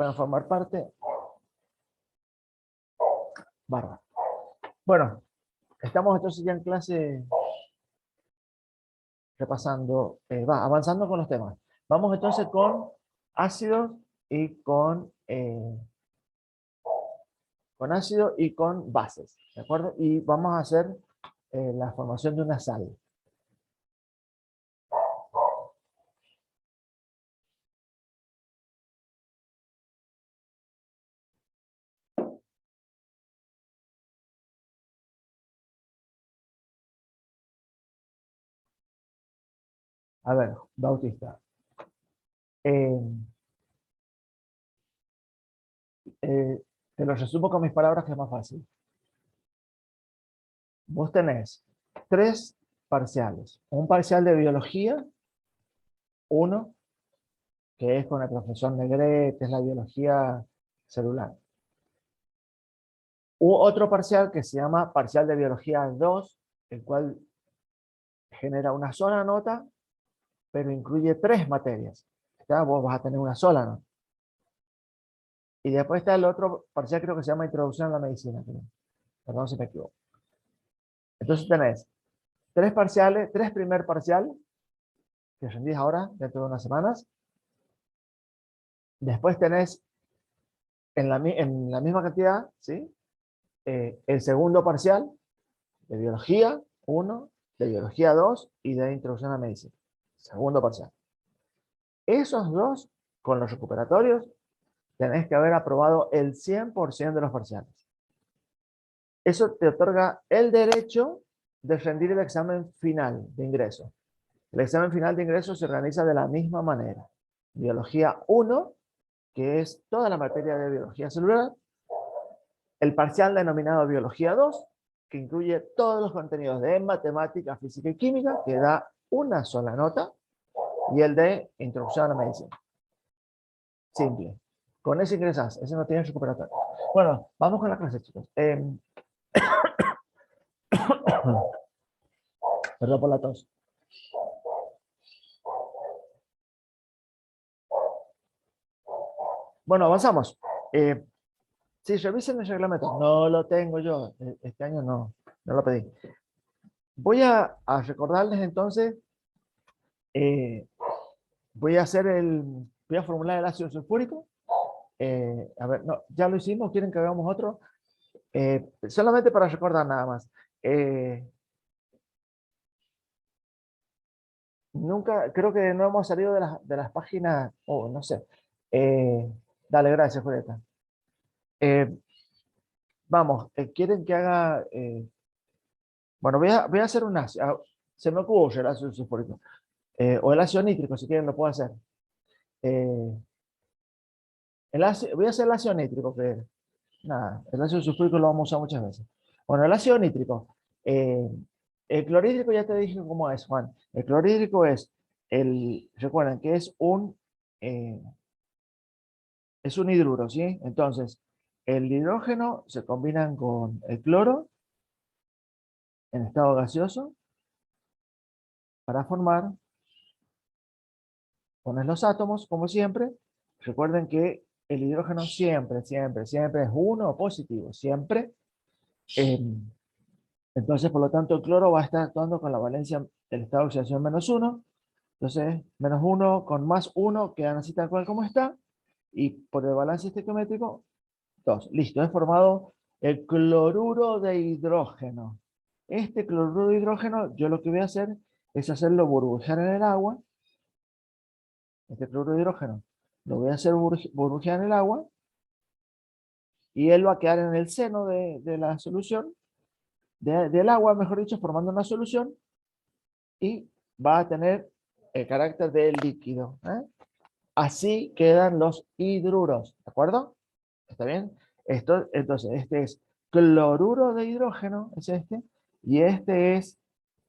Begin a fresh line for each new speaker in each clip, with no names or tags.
puedan formar parte. Bárbaro. Bueno, estamos entonces ya en clase repasando, avanzando con los temas. Vamos entonces con ácidos y con ácido y con bases, ¿de acuerdo? Y vamos a hacer la formación de una sal. A ver, Bautista. Eh, te lo resumo con mis palabras que es más fácil. Vos tenés 3 parciales. Un parcial de biología, uno, que es con el profesor Negrete, es la biología celular. Otro parcial que se llama parcial de biología 2, el cual genera una sola nota, pero incluye 3 materias. Vos vas a tener una sola nota. Y después está el otro parcial, creo que se llama Introducción a la Medicina. Creo. Perdón si me equivoco. Entonces tenés 3 parciales, 3 primer parcial, que rendís ahora, dentro de unas semanas. Después tenés, en la misma cantidad, ¿sí? El segundo parcial, de biología 1, de biología 2 y de introducción a la medicina. Segundo parcial. Esos dos, con los recuperatorios, tenés que haber aprobado el 100% de los parciales. Eso te otorga el derecho de rendir el examen final de ingreso. El examen final de ingreso se organiza de la misma manera. Biología 1, que es toda la materia de biología celular. El parcial denominado biología 2, que incluye todos los contenidos de matemática, física y química, que da una sola nota. Y el de introducción a la medicina. Simple. Con ese ingresas, ese no tiene recuperatorio. Bueno, vamos con la clase, chicos. Perdón por la tos. Bueno, avanzamos. Sí, revisen el reglamento. No lo tengo yo. Este año no lo pedí. Voy a recordarles entonces, voy a formular el ácido sulfúrico. A ver, no, ya lo hicimos, ¿quieren que hagamos otro? Solamente para recordar nada más. Nunca, creo que no hemos salido de las páginas, no sé. Dale, gracias, Julieta. Vamos, ¿quieren que haga? Bueno, voy a hacer un ácido. Se me ocurre el ácido sulfúrico. O el ácido nítrico, si quieren, lo puedo hacer. Eh, voy a hacer el ácido nítrico, que nada, el ácido sulfúrico lo vamos a usar muchas veces. Bueno, el ácido nítrico. El clorhídrico ya te dije cómo es, Juan. El clorhídrico recuerden que es un hidruro, ¿sí? Entonces, el hidrógeno se combinan con el cloro en estado gaseoso para formar, pones los átomos, como siempre. Recuerden que el hidrógeno siempre, siempre, siempre es uno positivo, siempre. Eh, entonces, por lo tanto, el cloro va a estar actuando con la valencia del estado de oxidación -1. Entonces, -1 con +1 quedan así tal cual como está. Y por el balance estequiométrico, 2. Listo, es formado el cloruro de hidrógeno. Este cloruro de hidrógeno, yo lo que voy a hacer es hacerlo burbujear en el agua. Este cloruro de hidrógeno lo voy a hacer burbujear en el agua. Y él va a quedar en el seno de la solución, del agua, mejor dicho, formando una solución. Y va a tener el carácter de líquido. Así quedan los hidruros. ¿De acuerdo? ¿Está bien? Entonces, este es cloruro de hidrógeno, es este, y este es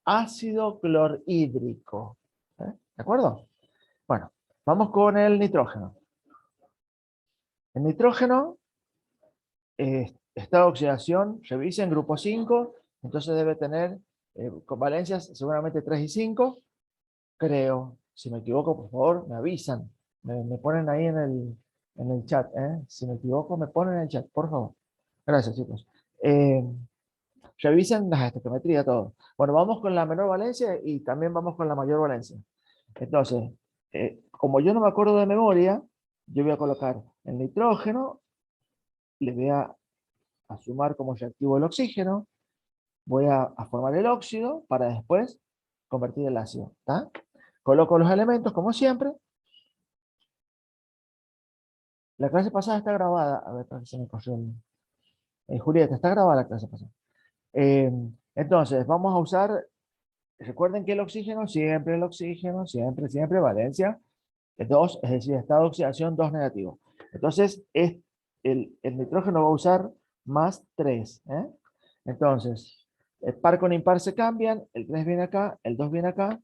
ácido clorhídrico. ¿De acuerdo? Bueno, vamos con el nitrógeno. El nitrógeno, estado de oxidación, revisen, grupo 5, entonces debe tener con valencias seguramente 3 y 5, creo. Si me equivoco, por favor, me avisan. Me ponen ahí en el chat, ¿eh? Si me equivoco, me ponen en el chat, por favor. Gracias, chicos. Eh, Revisen las estequiometrías, todo. Bueno, vamos con la menor valencia y también vamos con la mayor valencia. Entonces, como yo no me acuerdo de memoria, yo voy a colocar el nitrógeno, le voy a sumar como reactivo el oxígeno, voy a formar el óxido para después convertir el ácido. ¿Está? Coloco los elementos como siempre. La clase pasada está grabada. A ver, se me corrió Julieta, está grabada la clase pasada. Eh, entonces, vamos a usar, recuerden que el oxígeno, siempre, siempre, valencia 2, es decir, estado de oxidación 2 negativo. Entonces, el nitrógeno va a usar más 3. Entonces, el par con impar se cambian, el 3 viene acá, el 2 viene acá,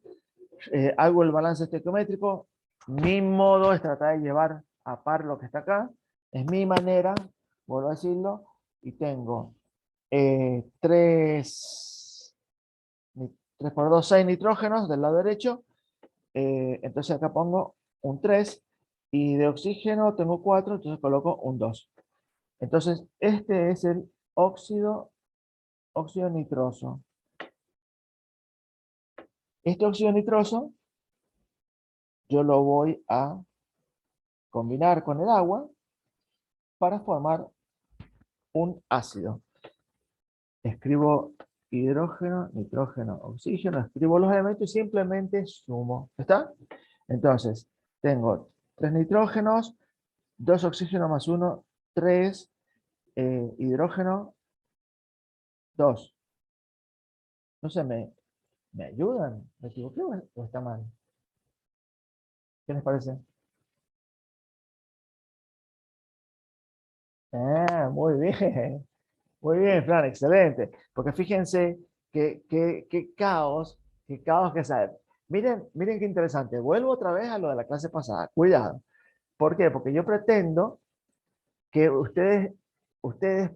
hago el balance estequiométrico, mi modo es tratar de llevar a par lo que está acá, es mi manera, vuelvo a decirlo, y tengo 3 por 2, 6 nitrógenos del lado derecho, entonces acá pongo un 3 y de oxígeno tengo 4, entonces coloco un 2. Entonces este es el óxido nitroso. Este óxido nitroso yo lo voy a combinar con el agua para formar un ácido. Escribo hidrógeno, nitrógeno, oxígeno, escribo los elementos y simplemente sumo. ¿Está? Entonces, tengo 3 nitrógenos, 2 oxígenos más 1, 3 hidrógeno, 2. No sé, ¿me ayudan? ¿Me equivoqué o está mal? ¿Qué les parece? Ah, muy bien. Muy bien, Fran, excelente. Porque fíjense qué caos que sale. Miren qué interesante. Vuelvo otra vez a lo de la clase pasada. Cuidado. ¿Por qué? Porque yo pretendo que ustedes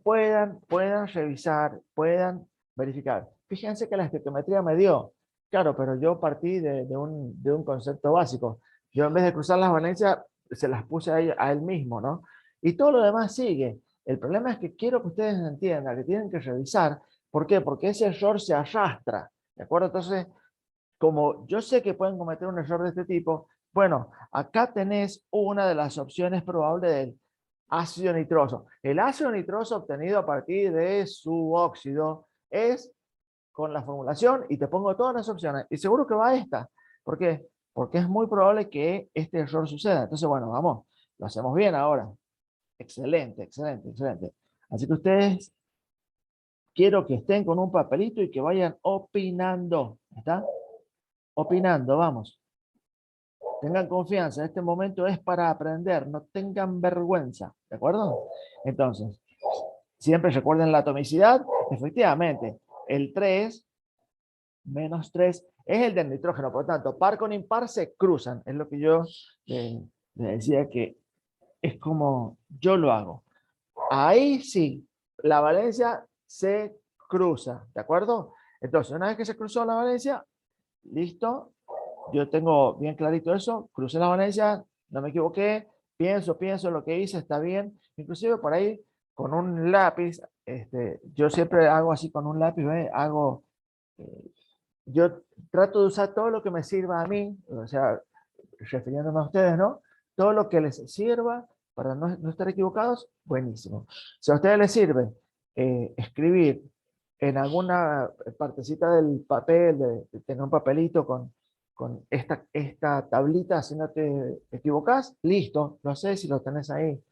puedan revisar, puedan verificar. Fíjense que la estequiometría me dio. Claro, pero yo partí de un concepto básico. Yo en vez de cruzar las valencias, se las puse a él mismo, ¿no? Y todo lo demás sigue. El problema es que quiero que ustedes entiendan que tienen que revisar. ¿Por qué? Porque ese error se arrastra. ¿De acuerdo? Entonces, como yo sé que pueden cometer un error de este tipo, bueno, acá tenés una de las opciones probables del ácido nitroso. El ácido nitroso obtenido a partir de su óxido es con la formulación y te pongo todas las opciones y seguro que va a esta. ¿Por qué? Porque es muy probable que este error suceda. Entonces, bueno, vamos, lo hacemos bien ahora. Excelente, excelente, excelente. Así que ustedes quiero que estén con un papelito y que vayan opinando. ¿Está? Opinando, vamos. Tengan confianza, este momento es para aprender, no tengan vergüenza, ¿de acuerdo? Entonces, siempre recuerden la atomicidad, efectivamente, el 3 menos 3 es el del nitrógeno, por lo tanto, par con impar se cruzan, es lo que yo les decía que es como yo lo hago. Ahí sí, la valencia se cruza, ¿de acuerdo? Entonces, una vez que se cruzó la valencia, listo, yo tengo bien clarito eso, crucé la Valencia, no me equivoqué, pienso lo que hice, está bien, inclusive por ahí con un lápiz, yo siempre hago así con un lápiz, ¿ve? Eh, yo trato de usar todo lo que me sirva a mí, o sea, refiriéndome a ustedes, ¿no? Todo lo que les sirva para no estar equivocados, buenísimo. Si a ustedes les sirve escribir en alguna partecita del papel, de tener un papelito con esta tablita, si no te equivocas, listo, lo sé si lo tenés ahí.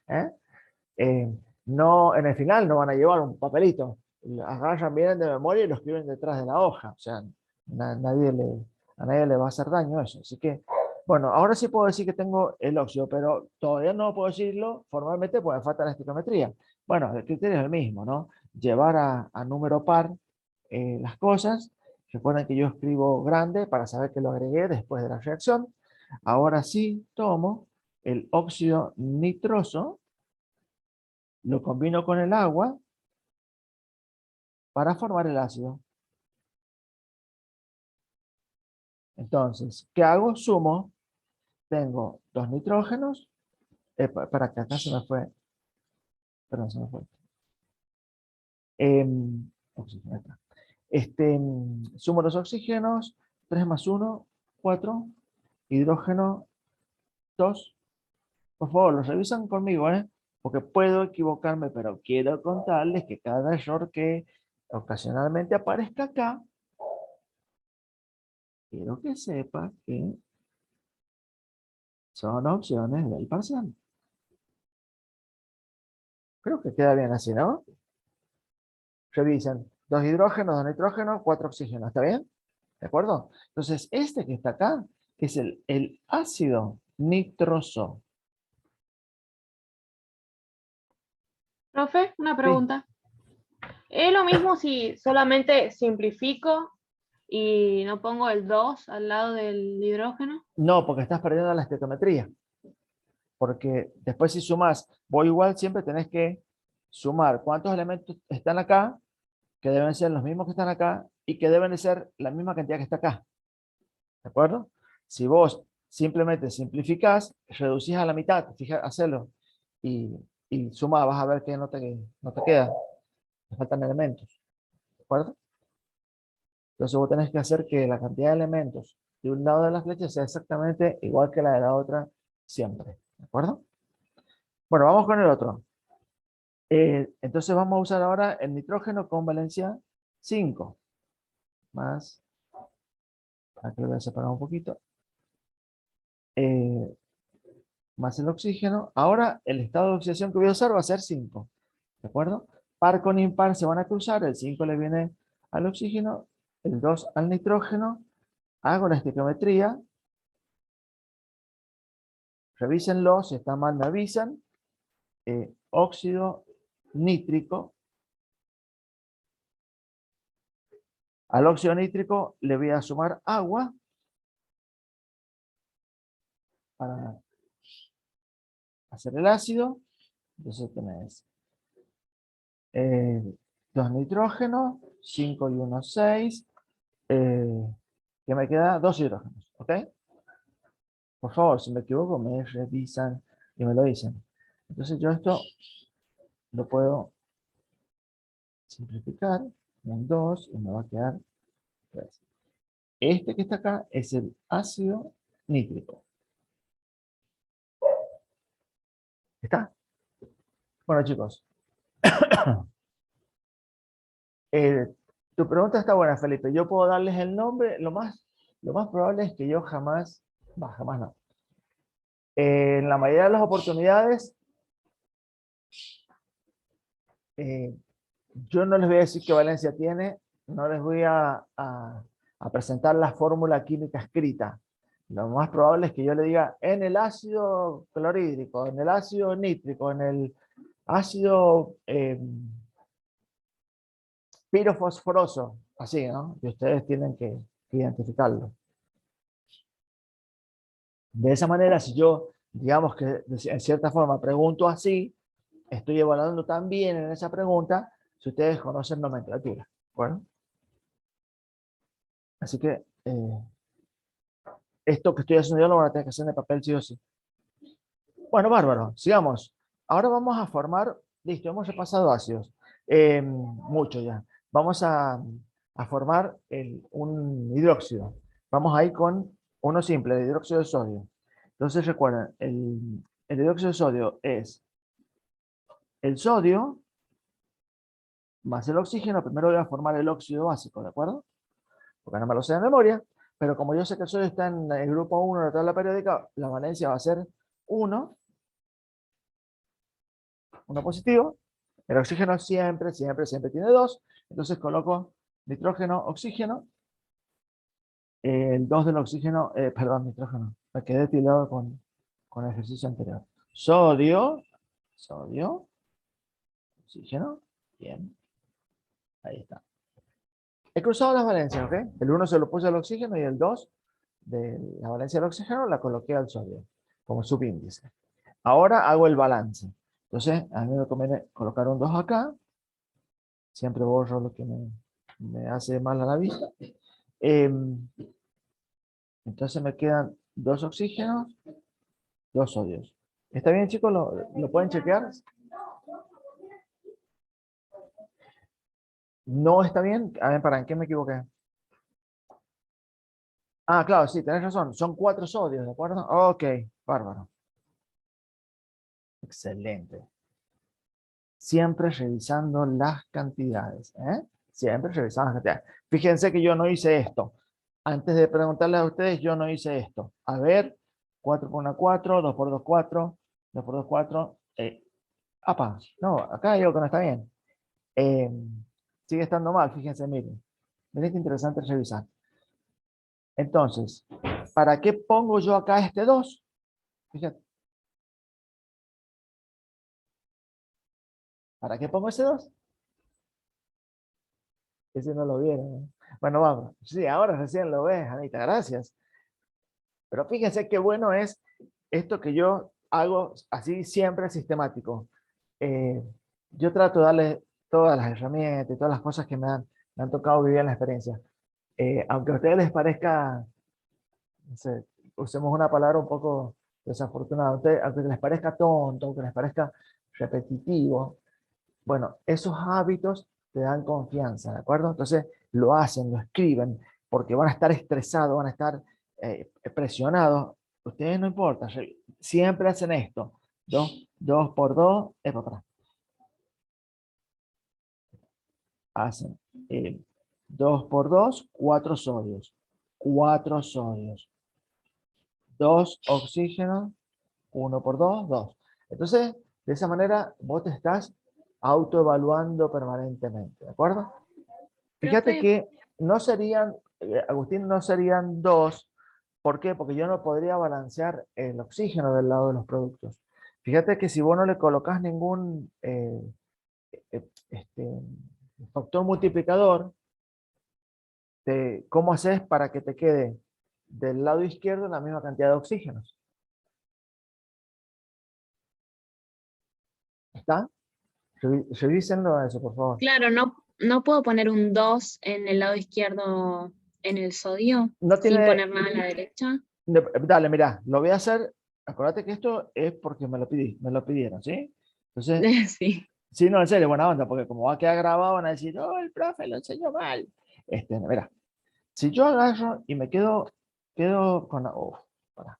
Eh, no, en el final no van a llevar un papelito, agarran bien de memoria y lo escriben detrás de la hoja, o sea, nadie a nadie le va a hacer daño eso. Así que, bueno, ahora sí puedo decir que tengo el óxido, pero todavía no puedo decirlo formalmente porque me falta la estequiometría. Bueno, el criterio es el mismo, ¿no? Llevar a número par las cosas. Recuerden que yo escribo grande para saber que lo agregué después de la reacción. Ahora sí tomo el óxido nitroso, lo combino con el agua para formar el ácido. Entonces, ¿qué hago? Sumo. Tengo 2 nitrógenos, Para que acá se me fue. Perdón, se me fue. Oxígeno, ahí está. Sumo los oxígenos. 3 más 1, 4. Hidrógeno, 2. Por favor, los revisan conmigo, ¿eh? Porque puedo equivocarme, pero quiero contarles que cada error que ocasionalmente aparezca acá, quiero que sepa que son opciones del parcial. Creo que queda bien así, ¿no? Revisen. 2 hidrógenos, 2 nitrógenos, 4 oxígenos. ¿Está bien? ¿De acuerdo? Entonces, este que está acá es el ácido nitroso.
Profe, una
Sí.
pregunta. ¿Es lo mismo si solamente simplifico y no pongo el 2 al lado del hidrógeno?
No, porque estás perdiendo la estequiometría. Porque después si sumas, vos igual siempre tenés que sumar cuántos elementos están acá, que deben ser los mismos que están acá, y que deben de ser la misma cantidad que está acá. ¿De acuerdo? Si vos simplemente simplificás, reducís a la mitad, fíjate, hacelo, y, y suma, vas a ver que no te queda, te faltan elementos. ¿De acuerdo? Entonces vos tenés que hacer que la cantidad de elementos de un lado de la flecha sea exactamente igual que la de la otra siempre. ¿De acuerdo? Bueno, vamos con el otro. Entonces vamos a usar ahora el nitrógeno con valencia 5. Más, aquí lo voy a separar un poquito. Eh, más el oxígeno. Ahora el estado de oxidación que voy a usar va a ser 5. ¿De acuerdo? Par con impar se van a cruzar. El 5 le viene al oxígeno, el 2 al nitrógeno. Hago la estequiometría. Revísenlo. Si está mal me avisan. Óxido nítrico. Al óxido nítrico le voy a sumar agua para hacer el ácido. Entonces tenés 2 nitrógenos, 5 y 1, 6. Que me queda 2 hidrógenos. ¿Ok? Por favor, si me equivoco, me revisan y me lo dicen. Entonces yo esto lo puedo simplificar en 2 y me va a quedar 3. Este que está acá es el ácido nítrico. ¿Está? Bueno, chicos. Eh, Tu pregunta está buena, Felipe. Yo puedo darles el nombre. Lo más probable es que yo jamás, jamás no. En la mayoría de las oportunidades, eh, yo no les voy a decir qué valencia tiene, no les voy a presentar la fórmula química escrita. Lo más probable es que yo le diga en el ácido clorhídrico, en el ácido nítrico, en el ácido pirofosforoso, así, ¿no? Y ustedes tienen que identificarlo. De esa manera, si yo, digamos que en cierta forma pregunto así, estoy evaluando también en esa pregunta si ustedes conocen nomenclatura. Bueno, así que esto que estoy haciendo yo lo van a tener que hacer en papel sí o sí. Bueno, bárbaro, sigamos. Ahora vamos a formar, listo, hemos repasado ácidos, mucho ya. Vamos a formar un hidróxido. Vamos a ir con uno simple, el hidróxido de sodio. Entonces recuerden, el hidróxido de sodio es el sodio más el oxígeno. Primero voy a formar el óxido básico, ¿de acuerdo? Porque no me lo sé de memoria, pero como yo sé que el sodio está en el grupo 1 de la tabla periódica, la valencia va a ser 1 positivo. El oxígeno siempre, siempre, siempre tiene 2. Entonces coloco nitrógeno, oxígeno. El 2 del oxígeno, perdón, nitrógeno. Me quedé tildado con el ejercicio anterior. Sodio, sodio, oxígeno. Bien, ahí está. He cruzado las valencias, ¿ok? El 1 se lo puse al oxígeno y el 2 de la valencia del oxígeno la coloqué al sodio como subíndice. Ahora hago el balance. Entonces, a mí me conviene colocar un 2 acá. Siempre borro lo que me hace mal a la vista. Entonces me quedan 2 oxígenos, 2 sodios. ¿Está bien, chicos? ¿Lo pueden chequear? ¿No está bien? A ver, ¿para qué me equivoqué? Ah, claro, sí, tenés razón. Son 4 sodios, ¿de acuerdo? Ok, bárbaro. Excelente. Siempre revisando las cantidades, ¿eh? Siempre revisando las cantidades. Fíjense que yo no hice esto. Antes de preguntarles a ustedes, yo no hice esto. A ver, 4 por 1, 4, 2 por 2, 4, 2 por 2, 4. Apa, no, acá hay algo que no está bien. Eh, Sigue estando mal, fíjense, miren. Miren qué interesante revisar. Entonces, ¿para qué pongo yo acá este 2? Fíjate, ¿para qué pongo ese 2? Ese no lo vieron, ¿eh? Bueno, vamos. Sí, ahora recién lo ves, Anita, gracias. Pero fíjense qué bueno es esto que yo hago así siempre sistemático. Eh, yo trato de darle todas las herramientas y todas las cosas que me han tocado vivir en la experiencia. Aunque a ustedes les parezca, no sé, usemos una palabra un poco desafortunada, aunque les parezca tonto, aunque les parezca repetitivo, bueno, esos hábitos te dan confianza, ¿de acuerdo? Entonces lo hacen, lo escriben, porque van a estar estresados, van a estar presionados. Ustedes no importa, siempre hacen esto. 2 por 2 es para atrás. Hacen 2 por 2, 4 sodios. 4 sodios. 2 oxígenos, 1 por 2, 2. Entonces, de esa manera, vos te estás autoevaluando permanentemente, ¿de acuerdo? Fíjate
Profe,
que no serían, Agustín, no serían 2. ¿Por qué? Porque yo no podría balancear el oxígeno del lado de los productos. Fíjate que si vos no le colocas ningún este, factor multiplicador, ¿cómo haces para que te quede del lado izquierdo la misma cantidad de oxígenos? ¿Está? Revísenlo eso, por favor.
Claro, no puedo poner un 2 en el lado izquierdo en el sodio
No
sin
tiene,
poner nada a la derecha.
dale, mira, lo voy a hacer. Acuérdate que esto es porque me lo pidieron, ¿sí? Entonces,
Sí.
sí, no, en serio, buena onda, porque como va a quedar grabado, van a decir, oh, el profe lo enseñó mal. Mira, si yo agarro y quedo con la, pará.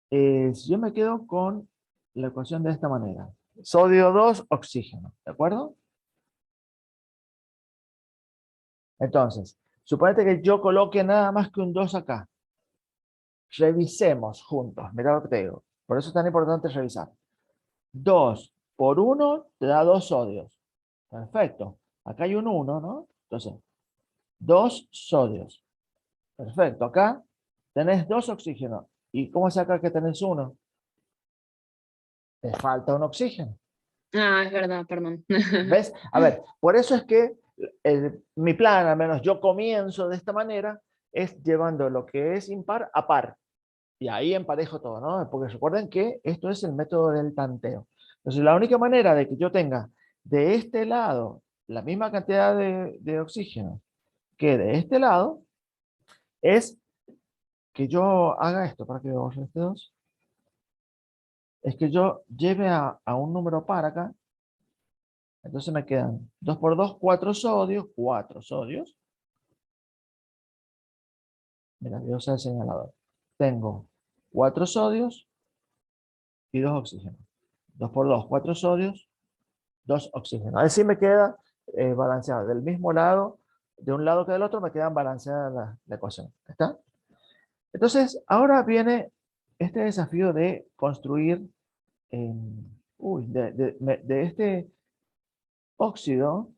Si yo me quedo con la ecuación de esta manera, sodio 2 oxígeno, ¿de acuerdo? Entonces, suponete que yo coloque nada más que un 2 acá. Revisemos juntos, mira lo que te digo. Por eso es tan importante revisar. 2 por 1 te da 2 sodios. Perfecto. Acá hay un 1, ¿no? Entonces, 2 sodios. Perfecto. Acá tenés 2 oxígenos. ¿Y cómo se acá que tenés 1? Te falta un oxígeno.
Ah, es verdad, perdón.
¿Ves? A ver, por eso es que mi plan, al menos yo comienzo de esta manera, es llevando lo que es impar a par. Y ahí emparejo todo, ¿no? Porque recuerden que esto es el método del tanteo. Entonces, la única manera de que yo tenga de este lado la misma cantidad de oxígeno que de este lado es que yo haga esto, para que veamos este 2, es que yo lleve a un número par acá. Entonces me quedan 2 por 2, 4 sodios, 4 sodios. Mira, yo uso el señalador. Tengo 4 sodios y 2 oxígenos. 2 por 2, 4 sodios, 2 oxígenos. Así me queda balanceado. Del mismo lado, de un lado que del otro, me quedan balanceadas la ecuación. ¿Está? Entonces, ahora viene este desafío de construir, de este óxido,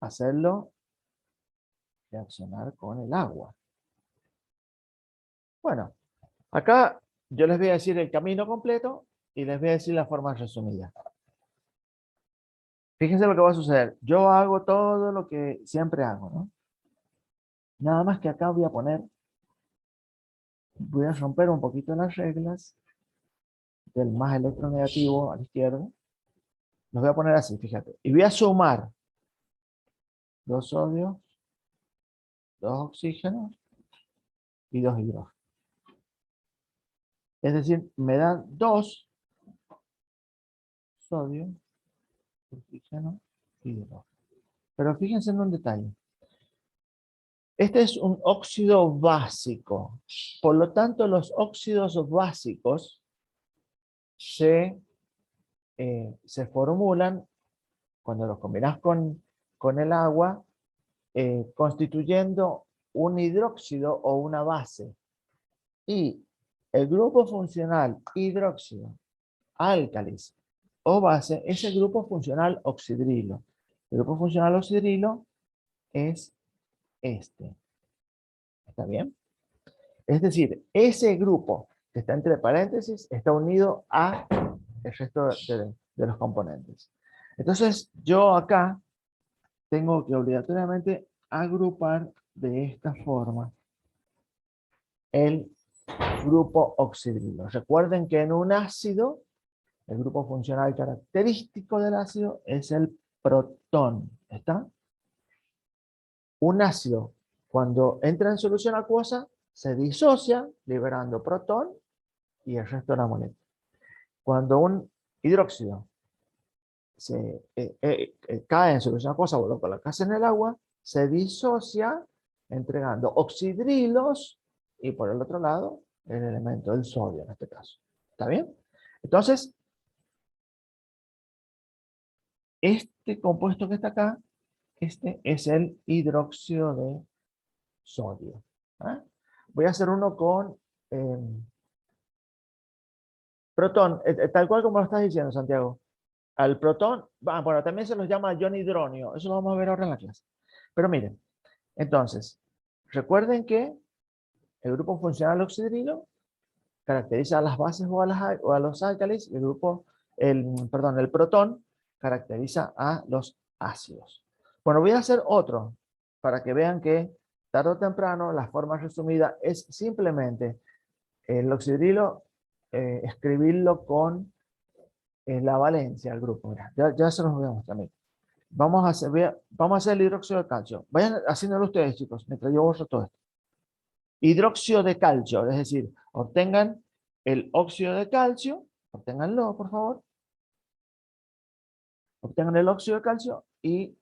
hacerlo reaccionar con el agua. Bueno, acá yo les voy a decir el camino completo y les voy a decir la forma resumida. Fíjense lo que va a suceder. Yo hago todo lo que siempre hago, ¿no? Nada más que acá voy a romper un poquito las reglas del más electronegativo a la izquierda. Los voy a poner así, fíjate. Y voy a sumar 2 sodios, 2 oxígenos y 2 hidrógenos. Es decir, me dan 2 sodio, oxígeno, hidrógeno. Pero fíjense en un detalle. Este es un óxido básico. Por lo tanto, los óxidos básicos se formulan cuando los combinas con el agua, constituyendo un hidróxido o una base. Y el grupo funcional hidróxido, álcalis o base es el grupo funcional oxidrilo. El grupo funcional oxidrilo es este. ¿Está bien? Es decir, ese grupo que está entre paréntesis está unido a el resto de los componentes. Entonces, yo acá tengo que obligatoriamente agrupar de esta forma el grupo oxidrilo. Recuerden que en un ácido, el grupo funcional característico del ácido es el protón. ¿Está? Un ácido, cuando entra en solución acuosa, se disocia liberando protón y el resto de la molécula. Cuando un hidróxido cae en solución acuosa o lo colocas en el agua, se disocia entregando oxidrilos y por el otro lado el elemento del sodio en este caso. ¿Está bien? Entonces, este compuesto que está acá, este es el hidróxido de sodio. ¿Eh? Voy a hacer uno con protón, tal cual como lo estás diciendo, Santiago. Al protón, bueno, también se los llama ion hidronio, eso lo vamos a ver ahora en la clase. Pero miren, entonces, recuerden que el grupo funcional oxidrilo caracteriza a las bases o a los álcalis, el protón caracteriza a los ácidos. Bueno, voy a hacer otro para que vean que tarde o temprano la forma resumida es simplemente el oxidrilo, escribirlo con la valencia al grupo. Mira, ya se los voy a mostrar. Mira. Vamos a hacer el hidróxido de calcio. Vayan haciéndolo ustedes, chicos, mientras yo borro todo esto. Hidróxido de calcio, es decir, obtengan el óxido de calcio, obténganlo, por favor. Obtengan el óxido de calcio y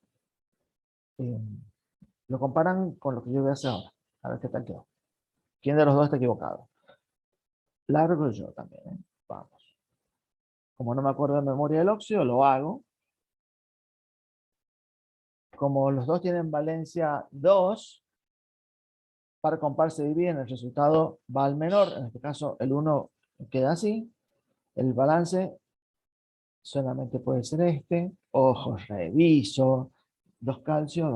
lo comparan con lo que yo voy a hacer ahora. A ver qué tal quedó. ¿Quién de los dos está equivocado? Largo yo también. Vamos. Como no me acuerdo de memoria del óxido, lo hago. Como los dos tienen valencia 2, par con par se dividen, el resultado va al menor, en este caso el 1 queda así, el balance solamente puede ser este, ojo, reviso, 2 calcio,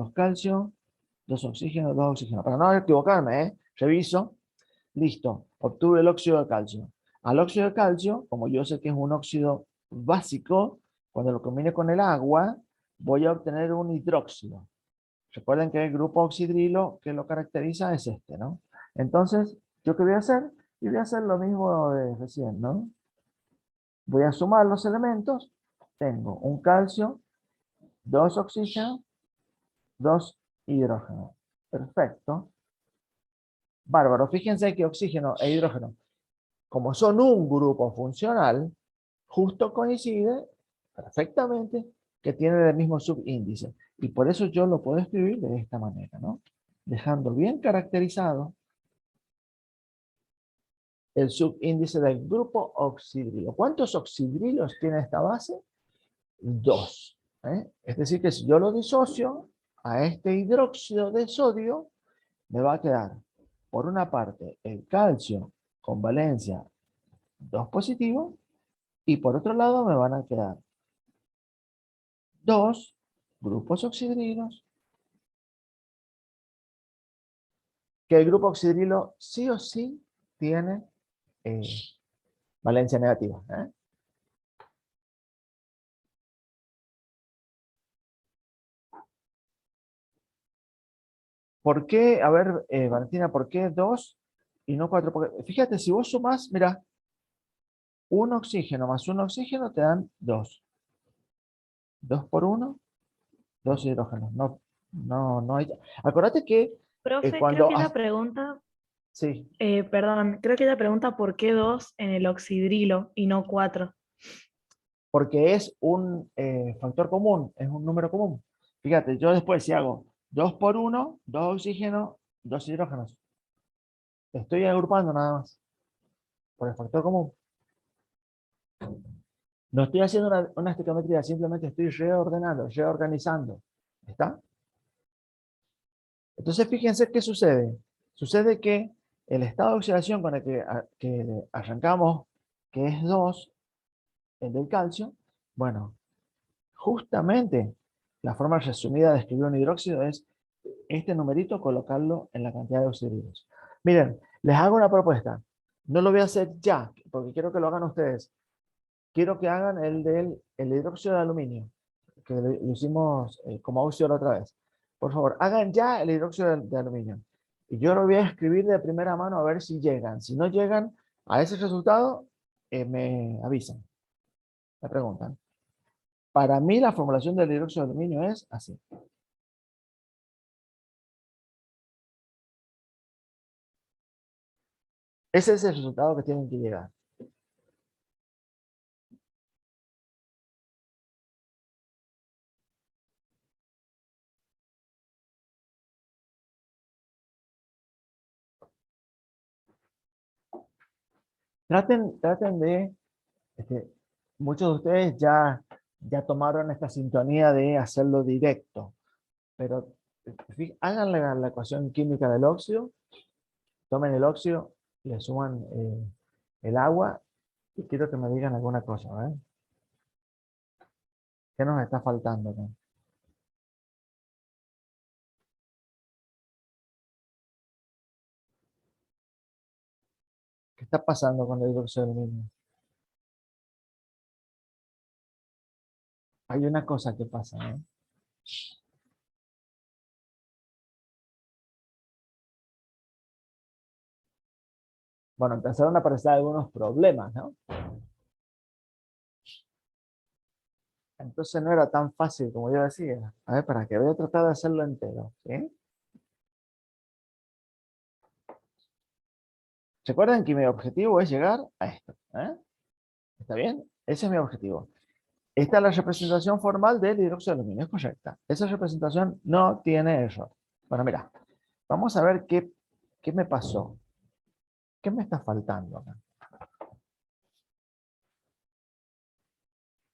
2 oxígeno, 2 oxígeno, para no equivocarme, reviso, listo, obtuve el óxido de calcio. Al óxido de calcio, como yo sé que es un óxido básico, cuando lo combine con el agua, voy a obtener un hidróxido. Recuerden que el grupo oxidrilo que lo caracteriza es este, ¿no? Entonces, ¿yo qué voy a hacer? Y voy a hacer lo mismo de recién, ¿no? Voy a sumar los elementos. Tengo un calcio, 2 oxígenos, 2 hidrógenos. Perfecto. Bárbaro. Fíjense que oxígeno e hidrógeno, como son un grupo funcional, justo coincide perfectamente que tienen el mismo subíndice. Y por eso yo lo puedo escribir de esta manera, ¿no? Dejando bien caracterizado el subíndice del grupo oxidrilo. ¿Cuántos oxidrilos tiene esta base? 2. Es decir, que si yo lo disocio a este hidróxido de sodio, me va a quedar, por una parte, el calcio con valencia 2 positivo, y por otro lado me van a quedar 2 grupos oxidrilos, que el grupo oxidrilo sí o sí tiene valencia negativa. ¿Por qué? A ver, Valentina, ¿por qué 2 y no 4? Porque fíjate, si vos sumás, mira, un oxígeno más un oxígeno te dan 2. 2 por 1, 2 hidrógenos. No hay. Acuérdate que
Profe, creo
cuando.
que la pregunta
Sí,
Perdón, creo que ella pregunta por qué 2 en el oxidrilo y no 4.
porque es un factor común, es un número común. Fíjate, yo después si hago 2 por 1, 2 oxígenos, 2 hidrógenos. Estoy agrupando nada más por el factor común. No estoy haciendo una estequiometría, simplemente estoy reordenando, reorganizando. ¿Está? Entonces, fíjense qué sucede. Sucede que el estado de oxidación con el que arrancamos, que es 2, el del calcio, bueno, justamente la forma resumida de escribir un hidróxido es este numerito, colocarlo en la cantidad de oxidrilos. Miren, les hago una propuesta. No lo voy a hacer ya, porque quiero que lo hagan ustedes. Quiero que hagan el hidróxido de aluminio, que lo hicimos como óxido la otra vez. Por favor, hagan ya el hidróxido de aluminio. Y yo lo voy a escribir de primera mano a ver si llegan. Si no llegan a ese resultado, me avisan, me preguntan. Para mí la formulación del hidróxido de aluminio es así. Ese es el resultado que tienen que llegar. Traten de, este, muchos de ustedes ya tomaron esta sintonía de hacerlo directo, pero hagan la ecuación química del óxido, tomen el óxido, le suman el agua y quiero que me digan alguna cosa, ¿eh? ¿Qué nos está faltando acá? ¿Qué está pasando con el hidróxido de aluminio? Hay una cosa que pasa, ¿eh? Bueno, empezaron a aparecer algunos problemas, ¿no? Entonces no era tan fácil como yo decía. A ver, para que voy a tratar de hacerlo entero, ¿sí? Recuerden que mi objetivo es llegar a esto, ¿eh? ¿Está bien? Ese es mi objetivo. Esta es la representación formal del hidróxido de aluminio, es correcta. Esa representación no tiene error. Bueno, mira, vamos a ver qué me pasó. ¿Qué me está faltando acá?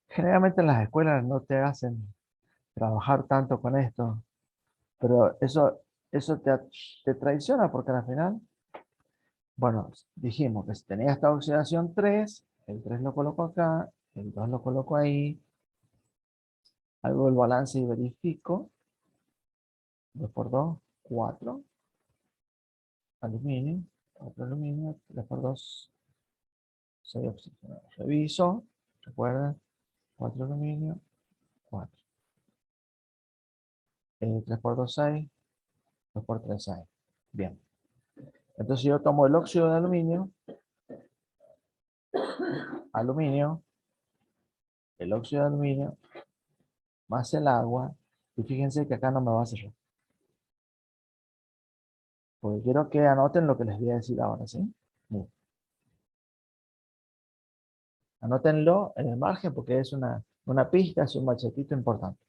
Generalmente en las escuelas no te hacen trabajar tanto con esto, pero eso te traiciona porque al final, bueno, dijimos que si tenía esta oxidación 3, el 3 lo coloco acá, el 2 lo coloco ahí, hago el balance y verifico, 2 por 2, 4, aluminio, 4 aluminio, 3 por 2, 6 oxígeno. Reviso, recuerden, 4 aluminio, 4. 3 por 2, 6, 2 por 3, 6. Bien. Entonces yo tomo el óxido de aluminio, el óxido de aluminio, más el agua, y fíjense que acá no me va a cerrar. Porque quiero que anoten lo que les voy a decir ahora, ¿sí? Bien. Anótenlo en el margen porque es una pista, es un machetito importante.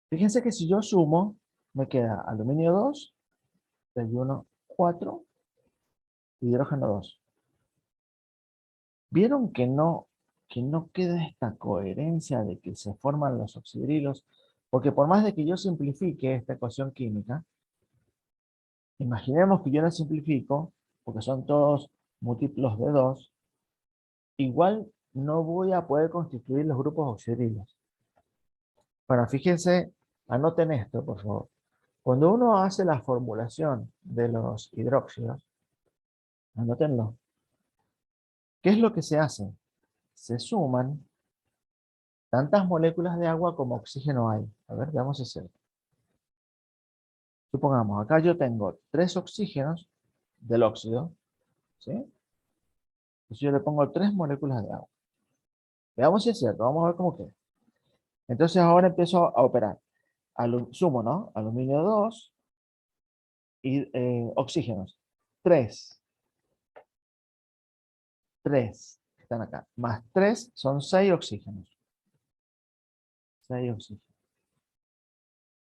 Fíjense que si yo sumo, me queda aluminio 2, uno 4, hidrógeno 2. ¿Vieron que no queda esta coherencia de que se forman los oxidrilos? Porque por más de que yo simplifique esta ecuación química, imaginemos que yo la simplifico, porque son todos múltiplos de 2, igual no voy a poder constituir los grupos oxidrilos. Bueno, fíjense, anoten esto, por favor. Cuando uno hace la formulación de los hidróxidos, anótenlo. ¿Qué es lo que se hace? Se suman tantas moléculas de agua como oxígeno hay. A ver, veamos si es cierto. Supongamos, acá yo tengo 3 oxígenos del óxido, ¿sí? Entonces yo le pongo 3 moléculas de agua. Veamos si es cierto, vamos a ver cómo queda. Entonces ahora empiezo a operar. Sumo, ¿no? Aluminio 2, oxígenos. 3. 3 están acá. Más 3 son 6 oxígenos. 6 oxígenos.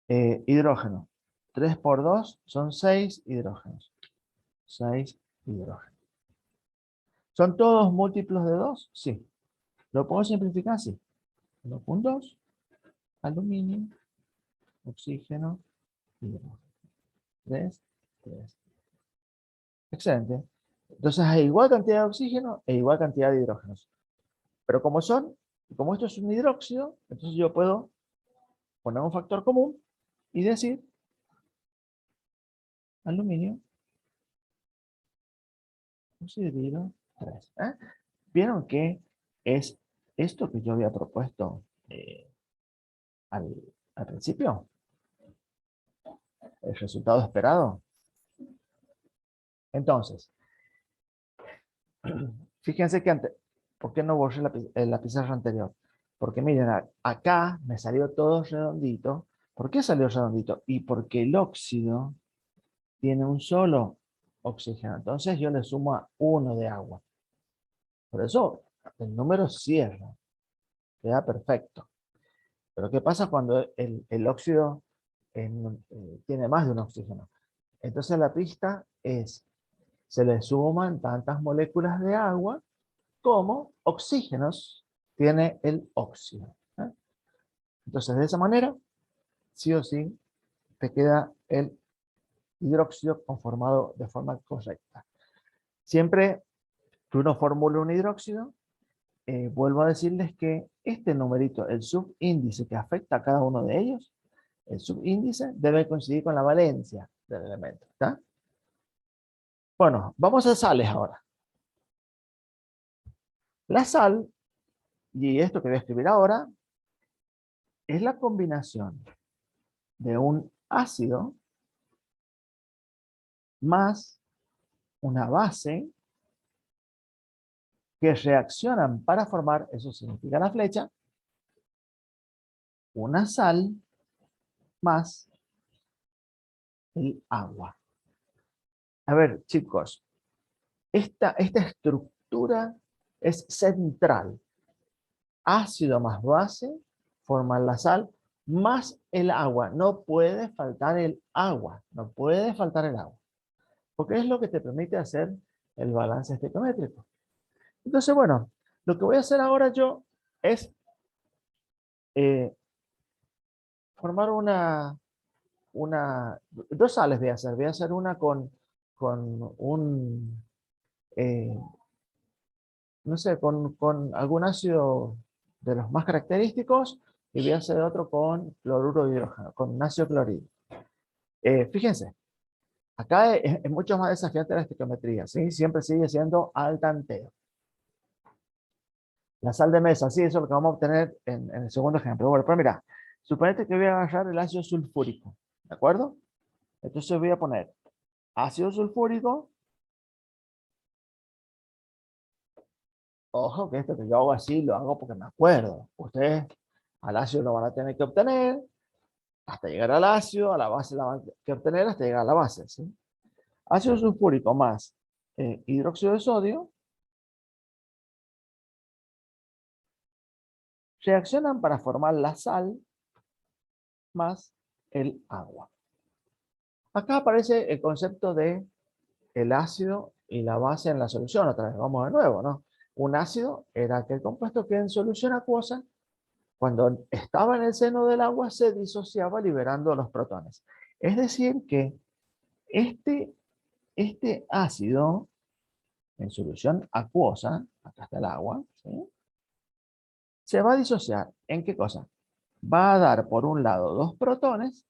Hidrógeno. 3 por 2 son 6 hidrógenos. 6 hidrógenos. ¿Son todos múltiplos de 2? Sí. ¿Lo puedo simplificar? Sí. 1.2, aluminio, oxígeno, hidrógeno. 3, 3. Excelente. Entonces hay igual cantidad de oxígeno e igual cantidad de hidrógenos. Pero como esto es un hidróxido, entonces yo puedo poner un factor común y decir aluminio oxidrido 3. ¿Vieron que es esto que yo había propuesto al, al principio? El resultado esperado. Entonces, fíjense que antes, ¿por qué no borré la pizarra anterior? Porque miren, acá me salió todo redondito. ¿Por qué salió redondito? Y porque el óxido tiene un solo oxígeno. Entonces yo le sumo a 1 de agua. Por eso el número cierra. Queda perfecto. Pero ¿qué pasa cuando el óxido tiene más de un oxígeno? Entonces la pista es, se le suman tantas moléculas de agua como oxígenos tiene el óxido. Entonces de esa manera, sí o sí, te queda el hidróxido conformado de forma correcta. Siempre que uno formule un hidróxido, vuelvo a decirles que este numerito, el subíndice que afecta a cada uno de ellos, el subíndice debe coincidir con la valencia del elemento. ¿Está? Bueno, vamos a sales ahora. La sal, y esto que voy a escribir ahora, es la combinación de un ácido más una base que reaccionan para formar, eso significa la flecha, una sal más el agua. A ver, chicos, esta estructura es central. Ácido más base forman la sal más el agua. No puede faltar el agua. No puede faltar el agua. Porque es lo que te permite hacer el balance estequiométrico. Entonces, bueno, lo que voy a hacer ahora yo es formar dos sales voy a hacer. Voy a hacer una con un, no sé, con algún ácido de los más característicos y voy a hacer otro con cloruro de hidrógeno, con ácido clorhídrico. Fíjense, acá es mucho más desafiante la estequiometría, ¿sí? Siempre sigue siendo al tanteo. La sal de mesa, sí, eso es lo que vamos a obtener en el segundo ejemplo. Bueno, pero mira, suponete que voy a agarrar el ácido sulfúrico, ¿de acuerdo? Entonces voy a poner ácido sulfúrico. Ojo que esto que yo hago así, lo hago porque me acuerdo. Ustedes al ácido lo van a tener que obtener hasta llegar al ácido, a la base la van a que obtener hasta llegar a la base, ¿sí? Ácido sulfúrico más hidróxido de sodio reaccionan para formar la sal más el agua. Acá aparece el concepto de el ácido y la base en la solución. Otra vez, vamos de nuevo, ¿no? Un ácido era aquel compuesto que en solución acuosa, cuando estaba en el seno del agua, se disociaba liberando los protones. Es decir, que este ácido en solución acuosa, acá está el agua, ¿sí? Se va a disociar. ¿En qué cosa? Va a dar por un lado 2 protones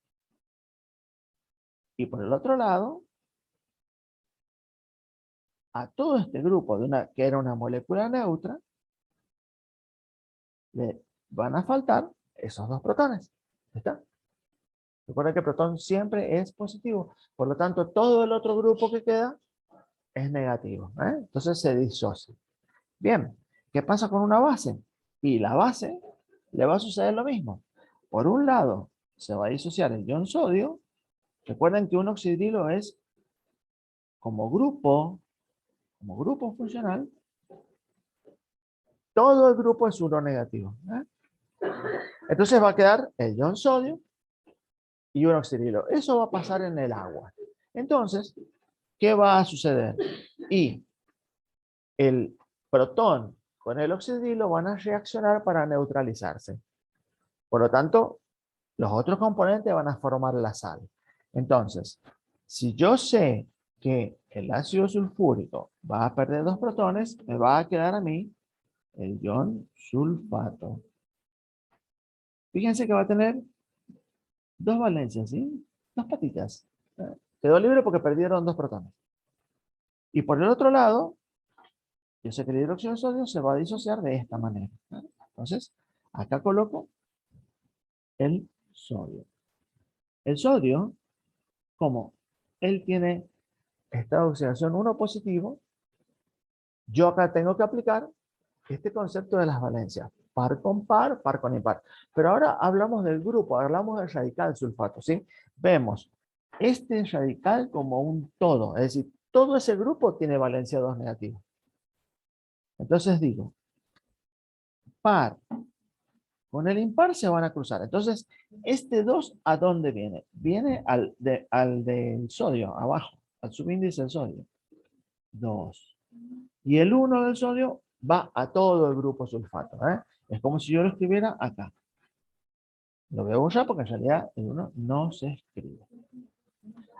y por el otro lado a todo este grupo que era una molécula neutra le van a faltar esos 2 protones. ¿Está? Recuerda que el protón siempre es positivo. Por lo tanto, todo el otro grupo que queda es negativo. Entonces se disocia. Bien, ¿qué pasa con una base? Y la base le va a suceder lo mismo. Por un lado, se va a disociar el ion sodio Recuerden que un oxidrilo es como grupo funcional, todo el grupo es uno negativo. Entonces va a quedar el ion sodio y un oxidrilo. Eso va a pasar en el agua. Entonces, ¿qué va a suceder? Y el protón con el oxidrilo van a reaccionar para neutralizarse. Por lo tanto, los otros componentes van a formar la sal. Entonces, si yo sé que el ácido sulfúrico va a perder 2 protones, me va a quedar a mí el ion sulfato. Fíjense que va a tener 2 valencias, ¿sí? 2 patitas. Quedó libre porque perdieron 2 protones. Y por el otro lado, yo sé que el hidróxido de sodio se va a disociar de esta manera. Entonces, acá coloco el sodio. El sodio, como él tiene estado de oxidación 1 positivo, yo acá tengo que aplicar este concepto de las valencias. Par con impar. Pero ahora hablamos del grupo, hablamos del radical sulfato, ¿sí? Vemos este radical como un todo, es decir, todo ese grupo tiene valencia 2 negativa. Entonces digo, par con el impar se van a cruzar. Entonces, este 2, ¿a dónde viene? Viene al del sodio, abajo, al subíndice del sodio. 2. Y el 1 del sodio va a todo el grupo sulfato. Es como si yo lo escribiera acá. Lo voy a borrar porque en realidad el 1 no se escribe.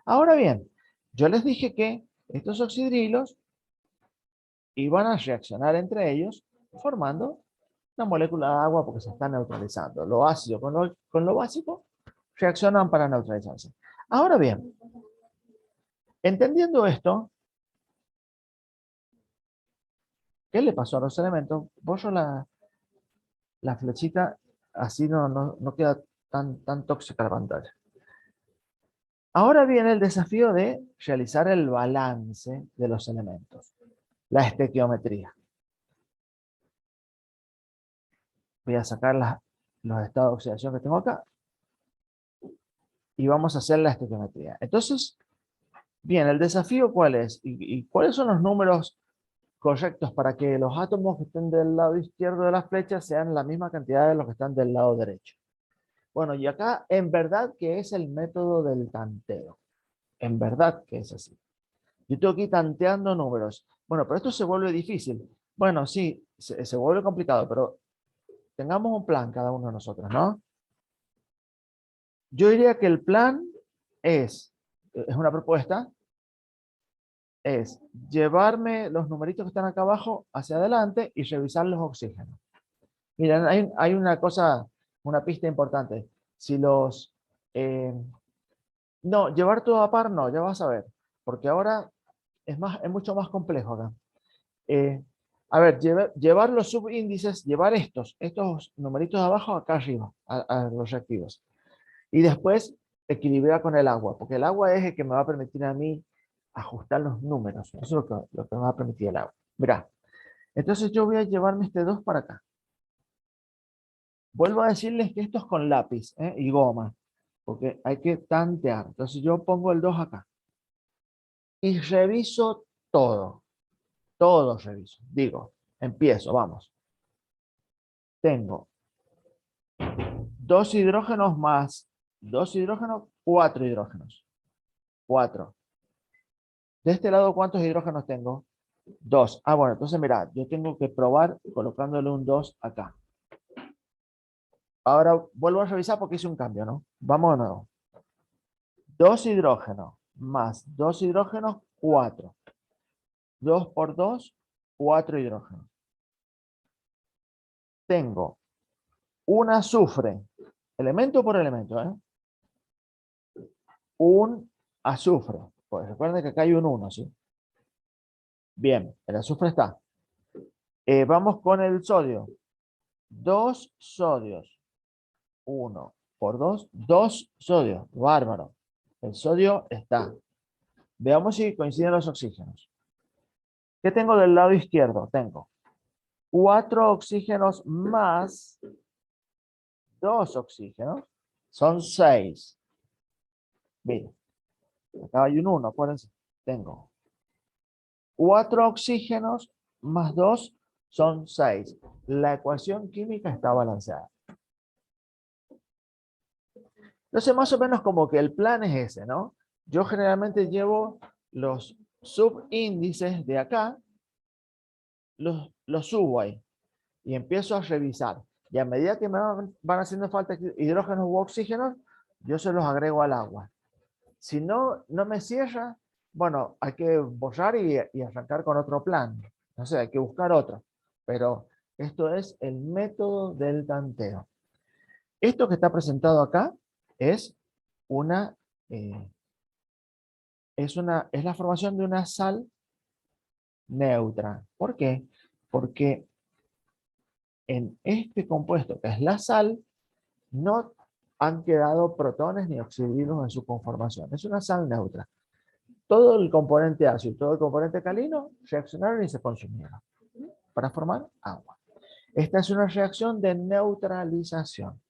Ahora bien, yo les dije que estos oxidrilos iban a reaccionar entre ellos formando una molécula de agua porque se están neutralizando. Lo ácido con lo básico reaccionan para neutralizarse. Ahora bien, entendiendo esto, ¿qué le pasó a los elementos? Borro la flechita, así no queda tan tóxica la pantalla. Ahora viene el desafío de realizar el balance de los elementos, la estequiometría. Voy a sacar los estados de oxidación que tengo acá y vamos a hacer la estequiometría. Entonces, bien, el desafío ¿cuál es? ¿Y cuáles son los números correctos para que los átomos que estén del lado izquierdo de la flecha sean la misma cantidad de los que están del lado derecho? Bueno, y acá en verdad que es el método del tanteo. En verdad que es así. Yo tengo que ir tanteando números. Bueno, pero esto se vuelve difícil. Bueno, sí, se vuelve complicado, pero tengamos un plan cada uno de nosotros, ¿no? Yo diría que el plan es una propuesta, es llevarme los numeritos que están acá abajo hacia adelante y revisar los oxígenos. Miren, hay una cosa, una pista importante. Si los... no, llevar todo a par no, ya vas a ver. Porque ahora es mucho más complejo acá. A ver, llevar los subíndices, llevar estos numeritos de abajo acá arriba, a los reactivos. Y después equilibrar con el agua, porque el agua es el que me va a permitir a mí ajustar los números. Eso es lo que me va a permitir el agua. Mirá, entonces yo voy a llevarme este 2 para acá. Vuelvo a decirles que esto es con lápiz y goma, porque hay que tantear. Entonces yo pongo el 2 acá. Y reviso todo. Todo reviso. Digo, empiezo, vamos. Tengo 2 hidrógenos más 2 hidrógenos, 4 hidrógenos. 4. De este lado, ¿cuántos hidrógenos tengo? 2. Ah, bueno, entonces mira, yo tengo que probar colocándole un 2 acá. Ahora vuelvo a revisar porque hice un cambio, ¿no? Vamos de nuevo. 2 hidrógenos más 2 hidrógenos, 4. 2 por 2, 4 hidrógenos. Tengo un azufre, elemento por elemento, un azufre. Pues recuerden que acá hay un 1, ¿sí? Bien, el azufre está. Vamos con el sodio. 2 sodios. 1 por 2, 2 sodios. Bárbaro. El sodio está. Veamos si coinciden los oxígenos. ¿Qué tengo del lado izquierdo? Tengo 4 oxígenos más 2 oxígenos. Son 6. Bien. Acá hay un 1, acuérdense. Tengo 4 oxígenos más 2 son 6. La ecuación química está balanceada. Entonces, más o menos como que el plan es ese, ¿no? Yo generalmente llevo los subíndices de acá, los subo ahí y empiezo a revisar. Y a medida que me van haciendo falta hidrógenos u oxígenos, yo se los agrego al agua. Si no, no me cierra, bueno, hay que borrar y arrancar con otro plan. No sé, hay que buscar otro. Pero esto es el método del tanteo. Esto que está presentado acá es una, es la formación de una sal neutra. ¿Por qué? Porque en este compuesto, que es la sal, no han quedado protones ni oxidrilos en su conformación. Es una sal neutra. Todo el componente ácido y todo el componente alcalino reaccionaron y se consumieron para formar agua. Esta es una reacción de neutralización.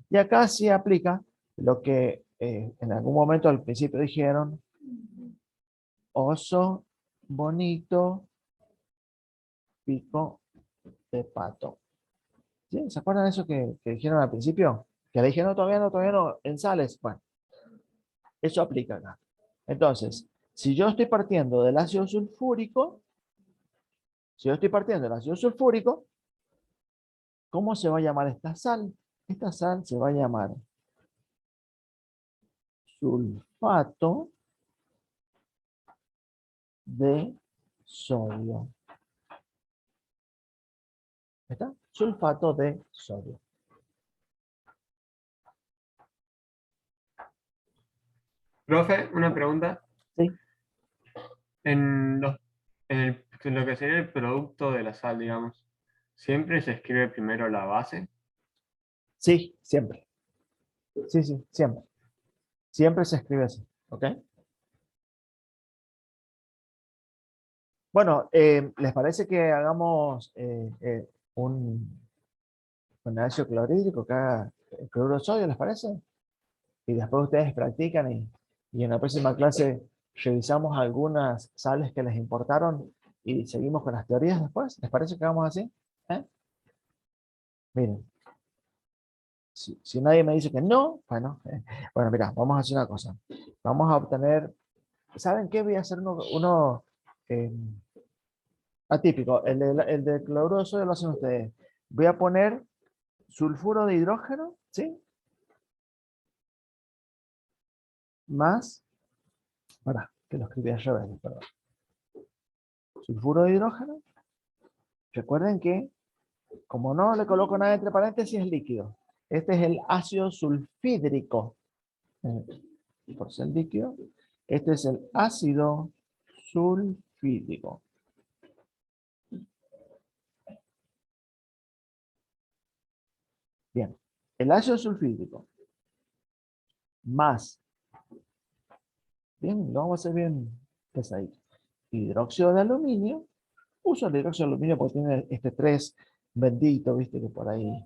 Y acá sí aplica lo que en algún momento al principio dijeron: oso bonito, pico de pato. ¿Sí? ¿Se acuerdan de eso que dijeron al principio? Que le dijeron, no, todavía no, en sales. Bueno, eso aplica acá. Entonces, si yo estoy partiendo del ácido sulfúrico, ¿cómo se va a llamar esta sal? Esta sal se va a llamar sulfato de sodio. ¿Está? Sulfato de sodio.
Profe, una pregunta.
¿Sí?
En lo que sería el producto de la sal, digamos, ¿siempre se escribe primero la base?
Sí, siempre. Sí, siempre. Siempre se escribe así. ¿Ok? Bueno, ¿les parece que hagamos un ácido clorhídrico que haga cloruro de sodio? ¿Les parece? Y después ustedes practican y en la próxima clase revisamos algunas sales que les importaron y seguimos con las teorías después. ¿Les parece que hagamos así? ¿Eh? Miren, si nadie me dice que no, bueno, bueno, mira, vamos a hacer una cosa. Vamos a obtener, ¿saben qué? Voy a hacer uno atípico. El de cloruro de sodio lo hacen ustedes. Voy a poner sulfuro de hidrógeno, ¿sí? Más, para que lo escribí al revés, perdón. Sulfuro de hidrógeno. Recuerden que, como no le coloco nada entre paréntesis, es líquido. Este es el ácido sulfídrico. Por ser líquido. Este es el ácido sulfídrico. Bien. El ácido sulfídrico más, bien, lo vamos a hacer bien pesadito, hidróxido de aluminio. Uso el hidróxido de aluminio porque tiene este 3 bendito, viste que por ahí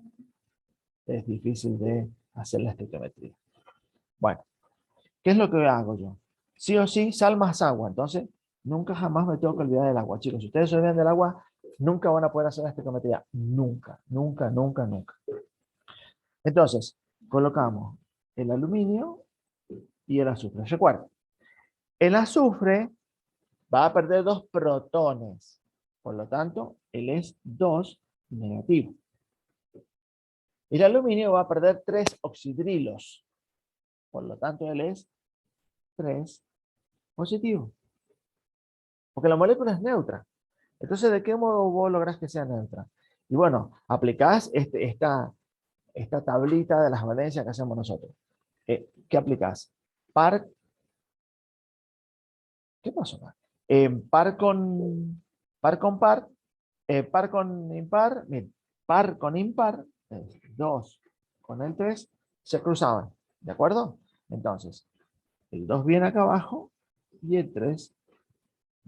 es difícil de hacer la estequiometría. Bueno, ¿qué es lo que hago yo? Sí o sí, sal más agua. Entonces, nunca jamás me tengo que olvidar del agua. Chicos, si ustedes se olvidan del agua, nunca van a poder hacer la estequiometría. Nunca, nunca, nunca, nunca. Entonces, colocamos el aluminio y el azufre. Recuerden, el azufre va a perder 2 protones. Por lo tanto, él es 2 negativo. El aluminio va a perder 3 oxidrilos. Por lo tanto, él es 3 positivo. Porque la molécula es neutra. Entonces, ¿de qué modo vos lográs que sea neutra? Y bueno, aplicás esta tablita de las valencias que hacemos nosotros. ¿Qué aplicás? Par. ¿Qué pasó? Par con par, par con impar, miren, par con impar, 2 con el 3, se cruzaban, ¿de acuerdo? Entonces, el 2 viene acá abajo y el 3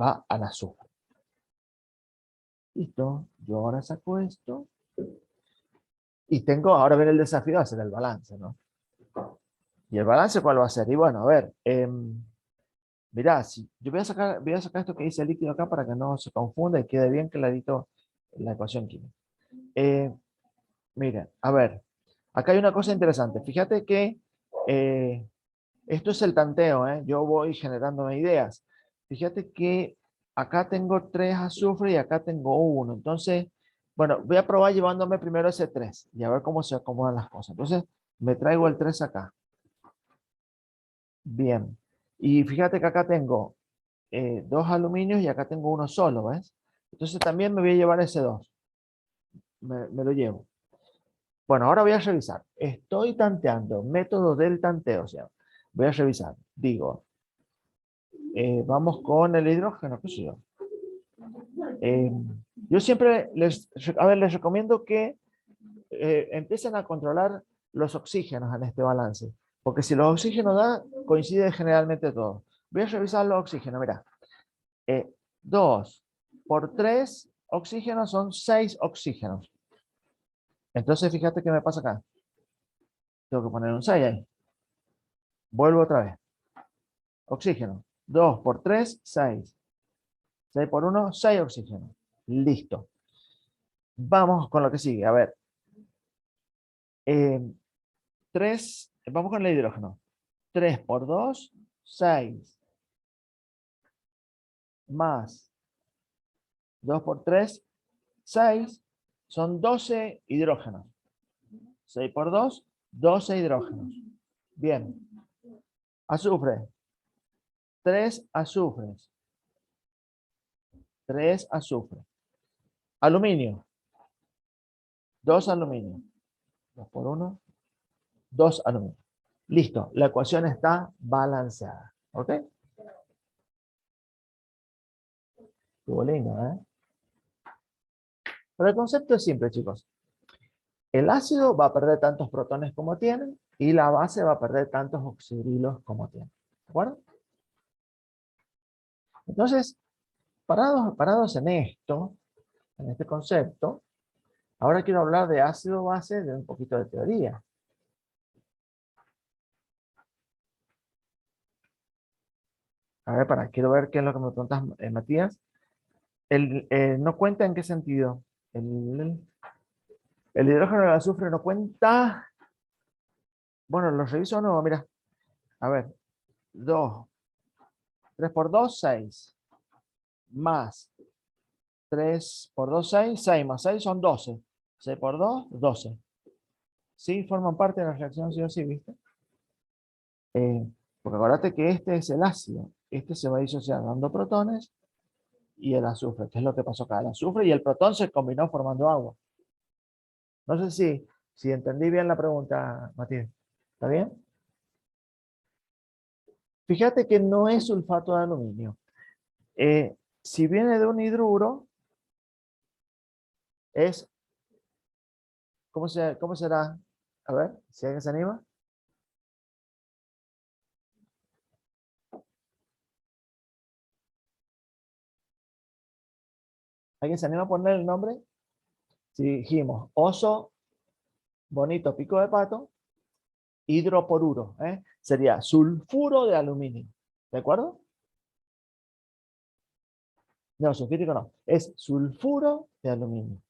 va al azufre. Listo, yo ahora saco esto y tengo, ahora viene el desafío de hacer el balance, ¿no? ¿Y el balance cuál va a ser? Y bueno, a ver, Mirá, si, yo voy a sacar esto que dice líquido acá para que no se confunda y quede bien clarito la ecuación química. Mira, a ver, acá hay una cosa interesante. Fíjate que eh, esto es el tanteo, ¿eh? Yo voy generando ideas. Fíjate que acá tengo 3 azufre y acá tengo 1. Entonces, bueno, voy a probar llevándome primero ese 3 y a ver cómo se acomodan las cosas. Entonces, me traigo el 3 acá. Bien. Y fíjate que acá tengo 2 aluminios y acá tengo uno solo, ¿ves? Entonces también me voy a llevar ese 2. Me lo llevo. Bueno, ahora voy a revisar. Estoy tanteando, método del tanteo, o sea, voy a revisar. Digo, vamos con el hidrógeno, qué sé yo. Eh, yo siempre les recomiendo que empiecen a controlar los oxígenos en este balance, porque si los oxígenos da, coincide generalmente todo. Voy a revisar los oxígenos, mira. 2 por 3 oxígenos son 6 oxígenos. Entonces, fíjate qué me pasa acá. Tengo que poner un 6 ahí. Vuelvo otra vez. Oxígeno. 2 por 3, 6. 6 por 1, 6 oxígenos. Listo. Vamos con lo que sigue. A ver. 3, vamos con el hidrógeno. 3 por 2, 6. Más 2 por 3, 6. Son 12 hidrógenos. 6 por 2, 12 hidrógenos. Bien. Azufre. 3 azufres. 3 azufres. Aluminio. 2 aluminio. 2 por 1, 2 aluminio. Listo. La ecuación está balanceada. ¿Ok? Estuvo lindo, ¿eh? Pero el concepto es simple, chicos. El ácido va a perder tantos protones como tiene y la base va a perder tantos oxidrilos como tiene. ¿De acuerdo? Entonces, parados en esto, en este concepto, ahora quiero hablar de ácido-base de un poquito de teoría. A ver, quiero ver qué es lo que me preguntas, Matías. ¿No cuenta en qué sentido? El hidrógeno del azufre no cuenta. Bueno, los reviso o no, mira. A ver, 2. 3 por 2, 6. Más 3 por 2, 6. 6 más 6 son 12. 6 por 2, 12. Sí, forman parte de la reacción, sí o sí, ¿viste? Porque acuérdate que este es el ácido. Este se va a disociar dando protones y el azufre, que es lo que pasó acá. El azufre y el protón se combinó formando agua. No sé si entendí bien la pregunta, Matías. ¿Está bien? Fíjate que no es sulfato de aluminio. Si viene de un hidruro, es... cómo será? A ver, si alguien se anima. ¿Alguien se anima a poner el nombre? Si dijimos oso, bonito, pico de pato, hidroporuro, sería sulfuro de aluminio. ¿De acuerdo? No, sulfídrico no. Es sulfuro de aluminio.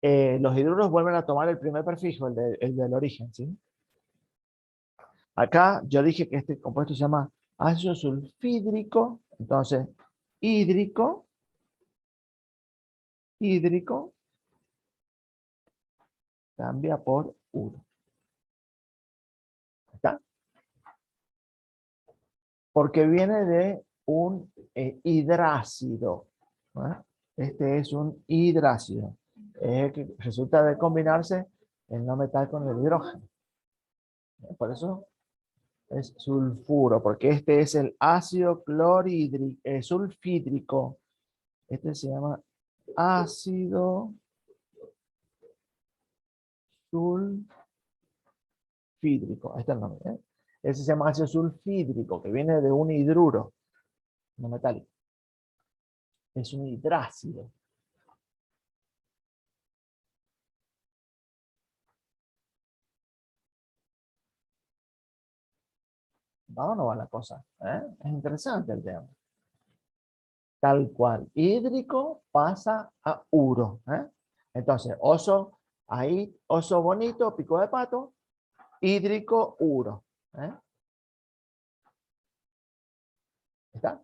Los hidruros vuelven a tomar el primer prefijo, el del origen, ¿sí? Acá yo dije que este compuesto se llama ácido sulfídrico, entonces hídrico, cambia por uro. ¿Está? Porque viene de un hidrácido, ¿no? Este es un hidrácido. Que resulta de combinarse el no metal con el hidrógeno. Por eso es sulfuro, porque este es el ácido clorhídrico, sulfídrico. Este se llama ácido sulfídrico. Ahí está el nombre. Ese se llama ácido sulfídrico, que viene de un hidruro, no metálico. Es un hidrácido. ¿Va o no va la cosa? Es interesante el tema. Tal cual. Hídrico pasa a uro. Entonces, oso, ahí, oso bonito, pico de pato, hídrico, uro. ¿Está?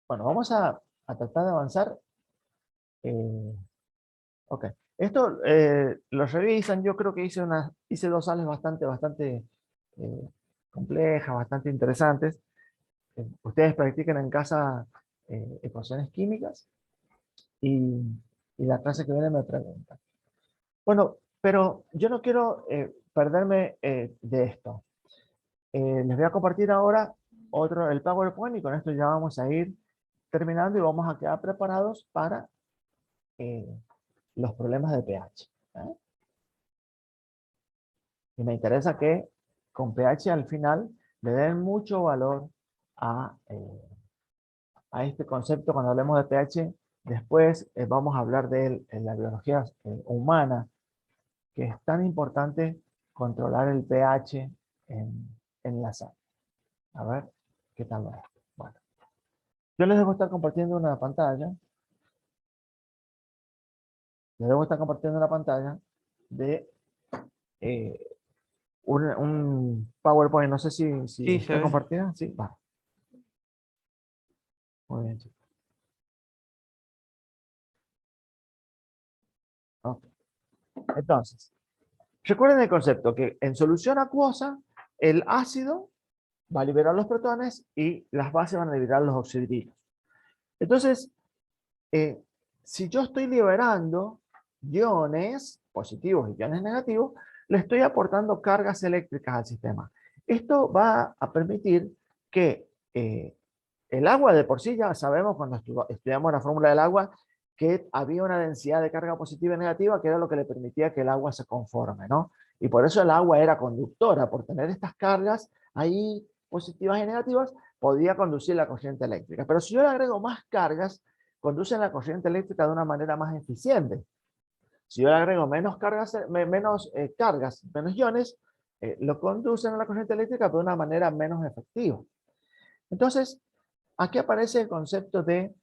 Bueno, vamos a tratar de avanzar. Ok. Esto lo revisan. Yo creo que hice dos sales bastante complejas, bastante interesantes. Ustedes practiquen en casa ecuaciones químicas y, y la clase que viene me preguntan. Bueno, pero yo no quiero perderme de esto. Les voy a compartir ahora el PowerPoint y con esto ya vamos a ir terminando y vamos a quedar preparados para los problemas de pH. Y me interesa que con pH al final le den mucho valor a este concepto cuando hablemos de pH. Después vamos a hablar de él en la biología humana, que es tan importante controlar el pH en la sangre. A ver, ¿qué tal va esto? Bueno, yo les debo estar compartiendo una pantalla. Les debo estar compartiendo una pantalla de un PowerPoint. No sé si
Sí,
está
se ve.
compartida. Sí, va. Muy bien, chicos. Ok. Entonces, recuerden el concepto que en solución acuosa, el ácido va a liberar los protones y las bases van a liberar los oxidrilos. Entonces, si yo estoy liberando iones positivos y iones negativos, le estoy aportando cargas eléctricas al sistema. Esto va a permitir que el agua de por sí, ya sabemos cuando estudiamos la fórmula del agua, que había una densidad de carga positiva y negativa que era lo que le permitía que el agua se conforme, ¿no? Y por eso el agua era conductora, por tener estas cargas ahí positivas y negativas, podía conducir la corriente eléctrica. Pero si yo le agrego más cargas, conducen la corriente eléctrica de una manera más eficiente. Si yo le agrego menos cargas, menos iones, lo conducen a la corriente eléctrica de una manera menos efectiva. Entonces, aquí aparece el concepto de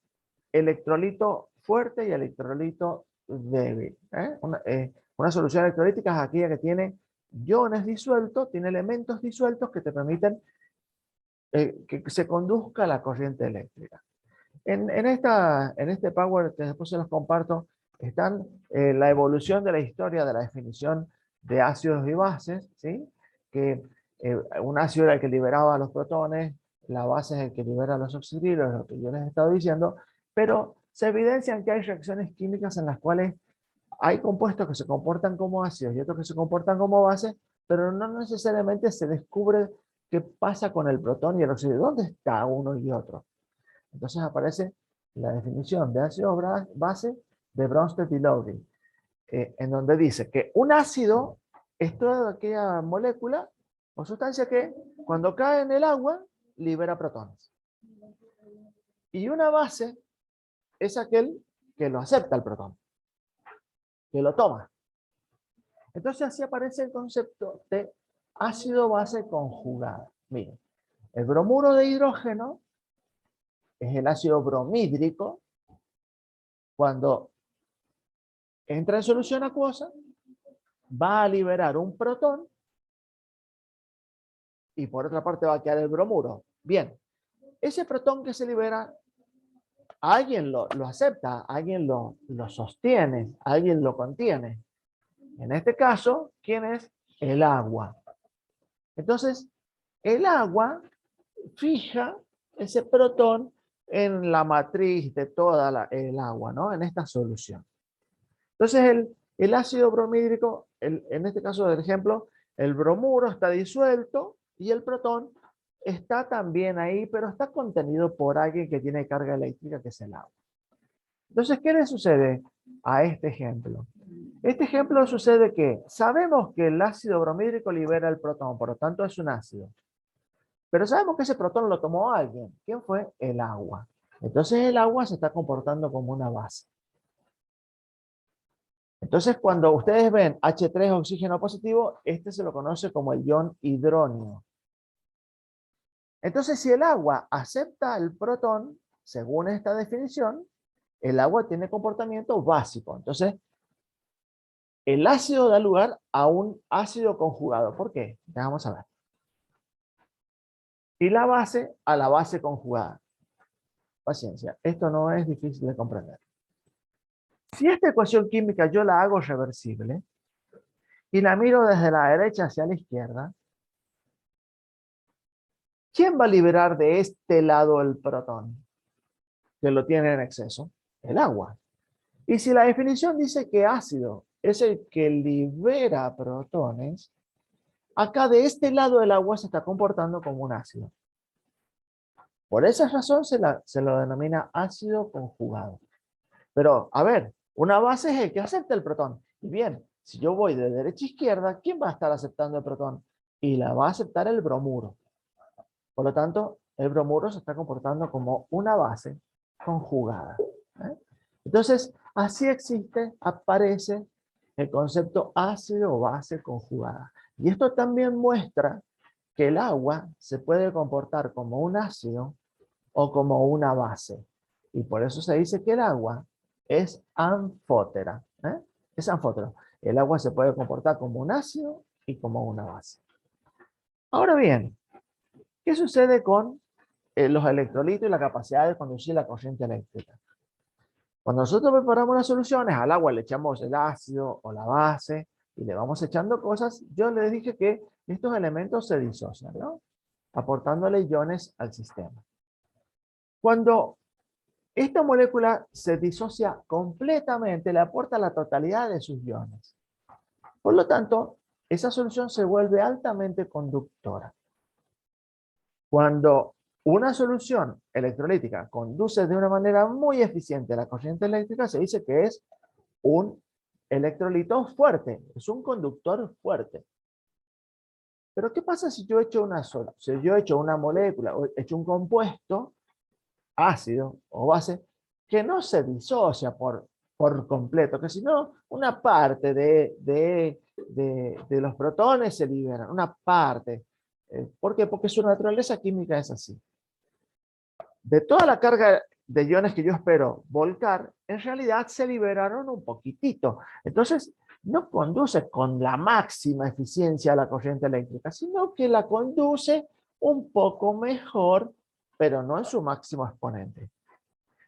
electrolito fuerte y electrolito débil. Una solución electrolítica es aquella que tiene iones disueltos, tiene elementos disueltos que te permiten que se conduzca la corriente eléctrica. En este Power que después se los comparto, están la evolución de la historia de la definición de ácidos y bases, ¿sí? Que un ácido era el que liberaba los protones, la base es el que libera los oxidrilos, lo que yo les he estado diciendo, pero se evidencian que hay reacciones químicas en las cuales hay compuestos que se comportan como ácidos y otros que se comportan como bases, pero no necesariamente se descubre qué pasa con el protón y el oxígeno. ¿Dónde está uno y otro? Entonces aparece la definición de ácido base de Bronsted y Lowry, en donde dice que un ácido es toda aquella molécula o sustancia que cuando cae en el agua libera protones. Y una base es aquel que lo acepta el protón, que lo toma. Entonces así aparece el concepto de ácido base conjugada. Miren, el bromuro de hidrógeno es el ácido bromídrico. Cuando entra en solución acuosa, va a liberar un protón y por otra parte va a quedar el bromuro. Bien, ese protón que se libera, alguien lo acepta, alguien lo sostiene, alguien lo contiene. En este caso, ¿quién es? El agua. Entonces, el agua fija ese protón en la matriz de toda el agua, ¿no? En esta solución. Entonces, el ácido bromídrico, en este caso del ejemplo, el bromuro está disuelto y el protón está también ahí, pero está contenido por alguien que tiene carga eléctrica, que es el agua. Entonces, ¿qué le sucede a este ejemplo? Este ejemplo sucede que sabemos que el ácido bromídrico libera el protón, por lo tanto es un ácido. Pero sabemos que ese protón lo tomó alguien. ¿Quién fue? El agua. Entonces el agua se está comportando como una base. Entonces, cuando ustedes ven H3 oxígeno positivo, este se lo conoce como el ion hidróneo. Entonces, si el agua acepta el protón, según esta definición, el agua tiene comportamiento básico. Entonces, el ácido da lugar a un ácido conjugado. ¿Por qué? Ya vamos a ver. Y la base a la base conjugada. Paciencia, esto no es difícil de comprender. Si esta ecuación química yo la hago reversible y la miro desde la derecha hacia la izquierda, ¿quién va a liberar de este lado el protón? Que lo tiene en exceso, el agua. Y si la definición dice que ácido es el que libera protones, acá de este lado del agua se está comportando como un ácido. Por esa razón se lo denomina ácido conjugado. Pero, a ver, una base es el que acepta el protón. Y bien, si yo voy de derecha a izquierda, ¿quién va a estar aceptando el protón? Y la va a aceptar el bromuro. Por lo tanto, el bromuro se está comportando como una base conjugada. Entonces, así aparece el concepto ácido o base conjugada. Y esto también muestra que el agua se puede comportar como un ácido o como una base. Y por eso se dice que el agua es anfótera. Es anfótero. El agua se puede comportar como un ácido y como una base. Ahora bien, ¿qué sucede con los electrolitos y la capacidad de conducir la corriente eléctrica? Cuando nosotros preparamos las soluciones, al agua le echamos el ácido o la base y le vamos echando cosas, yo les dije que estos elementos se disocian, ¿no? Aportándole iones al sistema. Cuando esta molécula se disocia completamente, le aporta la totalidad de sus iones. Por lo tanto, esa solución se vuelve altamente conductora. Cuando una solución electrolítica conduce de una manera muy eficiente la corriente eléctrica, se dice que es un electrolito fuerte, es un conductor fuerte. Pero ¿qué pasa si yo echo una molécula, o echo un compuesto ácido o base que no se disocia por completo, que si no, una parte de los protones se liberan, una parte. ¿Por qué? Porque su naturaleza química es así. De toda la carga de iones que yo espero volcar, en realidad se liberaron un poquitito. Entonces, no conduce con la máxima eficiencia a la corriente eléctrica, sino que la conduce un poco mejor, pero no en su máximo exponente.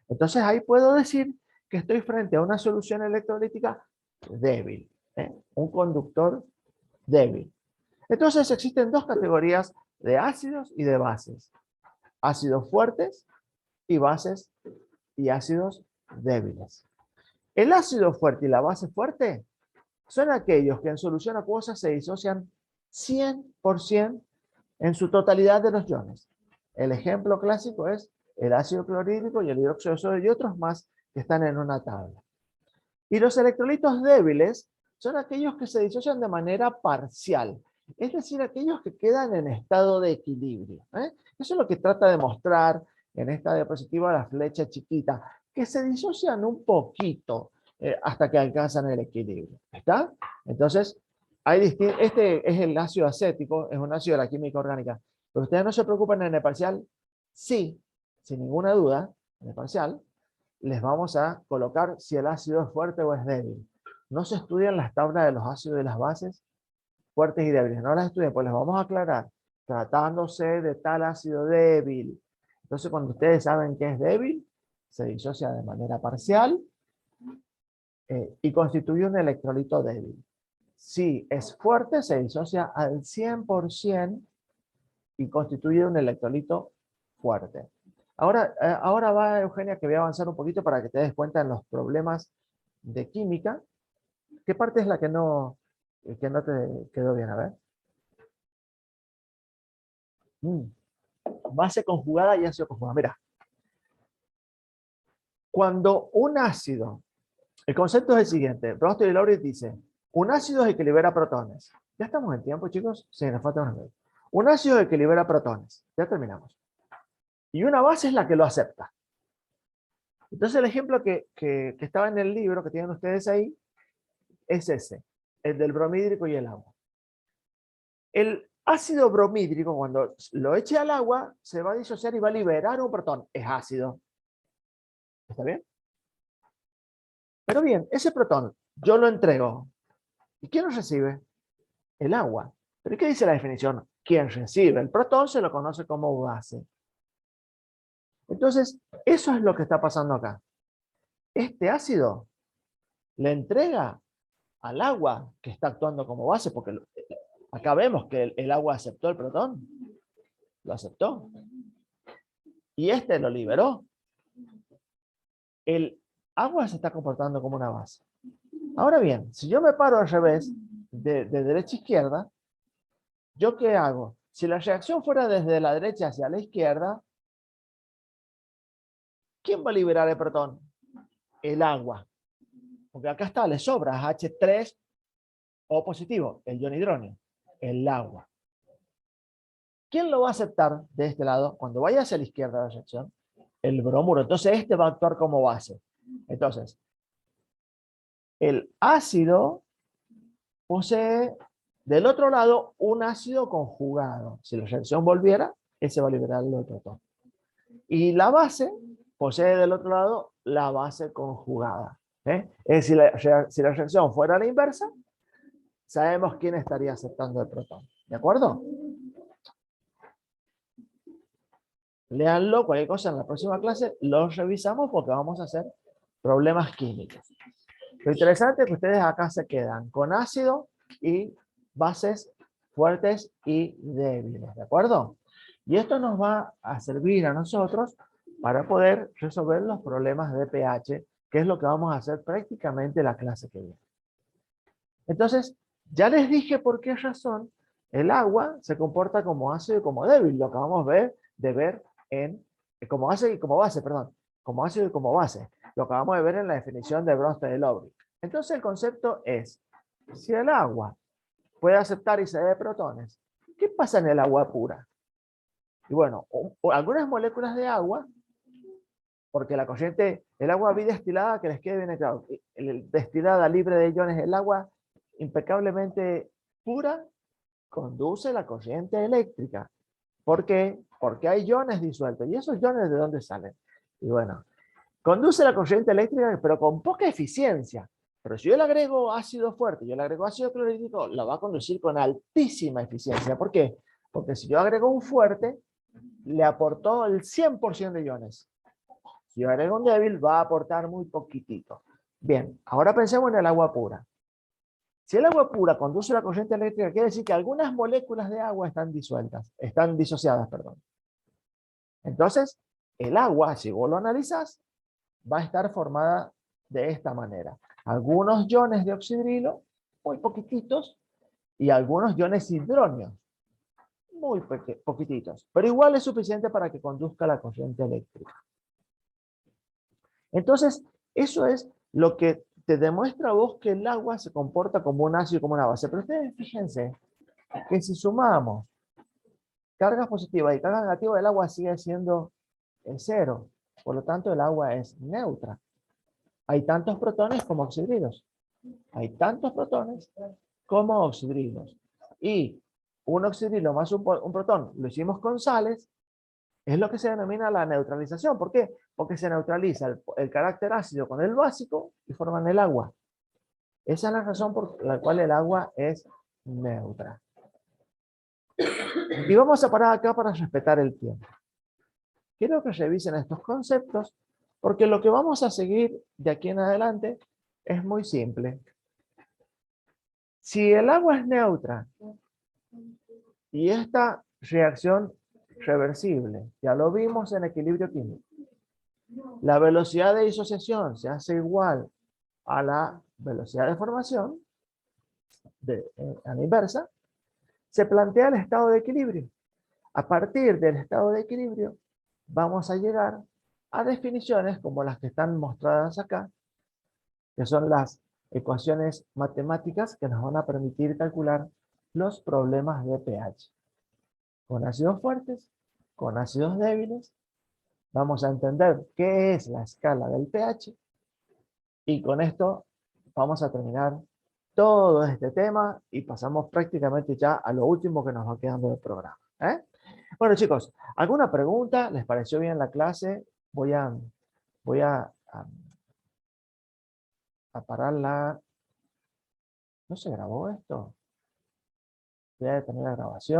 Entonces ahí puedo decir que estoy frente a una solución electrolítica débil, un conductor débil. Entonces existen dos categorías de ácidos y de bases. Ácidos fuertes y bases y ácidos débiles. El ácido fuerte y la base fuerte son aquellos que en solución acuosa se disocian 100% en su totalidad de los iones. El ejemplo clásico es el ácido clorhídrico y el hidróxido de sodio y otros más que están en una tabla. Y los electrolitos débiles son aquellos que se disocian de manera parcial, es decir, aquellos que quedan en estado de equilibrio. Eso es lo que trata de mostrar en esta diapositiva la flecha chiquita, que se disocian un poquito hasta que alcanzan el equilibrio. ¿Está? Entonces, este es el ácido acético, es un ácido de la química orgánica. Pero ustedes no se preocupen en el parcial, sí, sin ninguna duda, en el parcial, les vamos a colocar si el ácido es fuerte o es débil. No se estudian las tablas de los ácidos y las bases fuertes y débiles. No las estudien, pues les vamos a aclarar. Tratándose de tal ácido débil. Entonces, cuando ustedes saben que es débil, se disocia de manera parcial y constituye un electrolito débil. Si es fuerte, se disocia al 100% y constituye un electrolito fuerte. Ahora va Eugenia, que voy a avanzar un poquito para que te des cuenta en los problemas de química. ¿Qué parte es la que no te quedó bien? A ver. Base conjugada y ácido conjugado. Mira. Cuando un ácido, el concepto es el siguiente. Broster y Lowry dice, un ácido es el que libera protones. Ya estamos en tiempo, chicos. Sí, nos falta unos minutos. Un ácido es el que libera protones. Ya terminamos. Y una base es la que lo acepta. Entonces el ejemplo que estaba en el libro que tienen ustedes ahí, es ese, el del bromhídrico y el agua. El ácido bromhídrico, cuando lo eche al agua, se va a disociar y va a liberar un protón. Es ácido. ¿Está bien? Pero bien, ese protón yo lo entrego. ¿Y quién lo recibe? El agua. ¿Pero qué dice la definición? Quien recibe el protón se lo conoce como base. Entonces, eso es lo que está pasando acá. Este ácido le entrega al agua que está actuando como base, porque acá vemos que el agua aceptó el protón. Lo aceptó. Y este lo liberó. El agua se está comportando como una base. Ahora bien, si yo me paro al revés, de derecha a izquierda, ¿yo qué hago? Si la reacción fuera desde la derecha hacia la izquierda, ¿quién va a liberar el protón? El agua. Porque acá está, le sobra H3 O positivo, el ion hidrógeno, el agua. ¿Quién lo va a aceptar de este lado? Cuando vaya hacia la izquierda de la reacción, el bromuro. Entonces este va a actuar como base. Entonces, el ácido posee del otro lado un ácido conjugado. Si la reacción volviera, ese va a liberar el protón. Y la base posee del otro lado la base conjugada. Es decir, si la reacción fuera a la inversa, sabemos quién estaría aceptando el protón. ¿De acuerdo? Léanlo, cualquier cosa en la próxima clase los revisamos porque vamos a hacer problemas químicos. Lo interesante es que ustedes acá se quedan con ácido y bases fuertes y débiles, ¿de acuerdo? Y esto nos va a servir a nosotros para poder resolver los problemas de pH, que es lo que vamos a hacer prácticamente la clase que viene. Entonces, ya les dije por qué razón el agua se comporta como ácido y como débil. Lo acabamos de ver en, como ácido y como base, perdón. Como ácido y como base. Lo acabamos de ver en la definición de Bronsted y Lowry. Entonces el concepto es, si el agua puede aceptar y ceder protones, ¿qué pasa en el agua pura? Y bueno, algunas moléculas de agua, porque la corriente, el agua bidestilada, que les quede bien claro, destilada libre de iones, el agua impecablemente pura, conduce la corriente eléctrica. ¿Por qué? Porque hay iones disueltos. ¿Y esos iones de dónde salen? Y bueno, conduce la corriente eléctrica, pero con poca eficiencia. Pero si yo le agrego ácido fuerte, yo le agrego ácido clorhídrico, lo va a conducir con altísima eficiencia. ¿Por qué? Porque si yo agrego un fuerte, le aportó el 100% de iones. Si yo agrego un débil, va a aportar muy poquitito. Bien, ahora pensemos en el agua pura. Si el agua pura conduce la corriente eléctrica, quiere decir que algunas moléculas de agua están disueltas, están disociadas, perdón. Entonces, el agua, si vos lo analizás, va a estar formada de esta manera. Algunos iones de oxidrilo, muy poquititos, y algunos iones hidróneos, muy poquititos. Pero igual es suficiente para que conduzca la corriente eléctrica. Entonces, eso es lo que te demuestra a vos que el agua se comporta como un ácido y como una base. Pero ustedes fíjense que si sumamos cargas positivas y cargas negativas, el agua sigue siendo cero. Por lo tanto, el agua es neutra. Hay tantos protones como oxidrilos. Hay tantos protones como oxidrilos. Y un oxidrilo más un protón, lo hicimos con sales, es lo que se denomina la neutralización. ¿Por qué? Porque se neutraliza el carácter ácido con el básico y forman el agua. Esa es la razón por la cual el agua es neutra. Y vamos a parar acá para respetar el tiempo. Quiero que revisen estos conceptos, porque lo que vamos a seguir de aquí en adelante es muy simple. Si el agua es neutra y esta reacción reversible, ya lo vimos en equilibrio químico, la velocidad de disociación se hace igual a la velocidad de formación, a la inversa, se plantea el estado de equilibrio. A partir del estado de equilibrio, vamos a llegar a definiciones como las que están mostradas acá, que son las ecuaciones matemáticas que nos van a permitir calcular los problemas de pH. Con ácidos fuertes, con ácidos débiles, vamos a entender qué es la escala del pH y con esto vamos a terminar todo este tema y pasamos prácticamente ya a lo último que nos va quedando del programa. ¿Eh? Bueno, chicos, ¿alguna pregunta? ¿Les pareció bien la clase? Voy a parar la... ¿No se grabó esto? Voy a detener la grabación.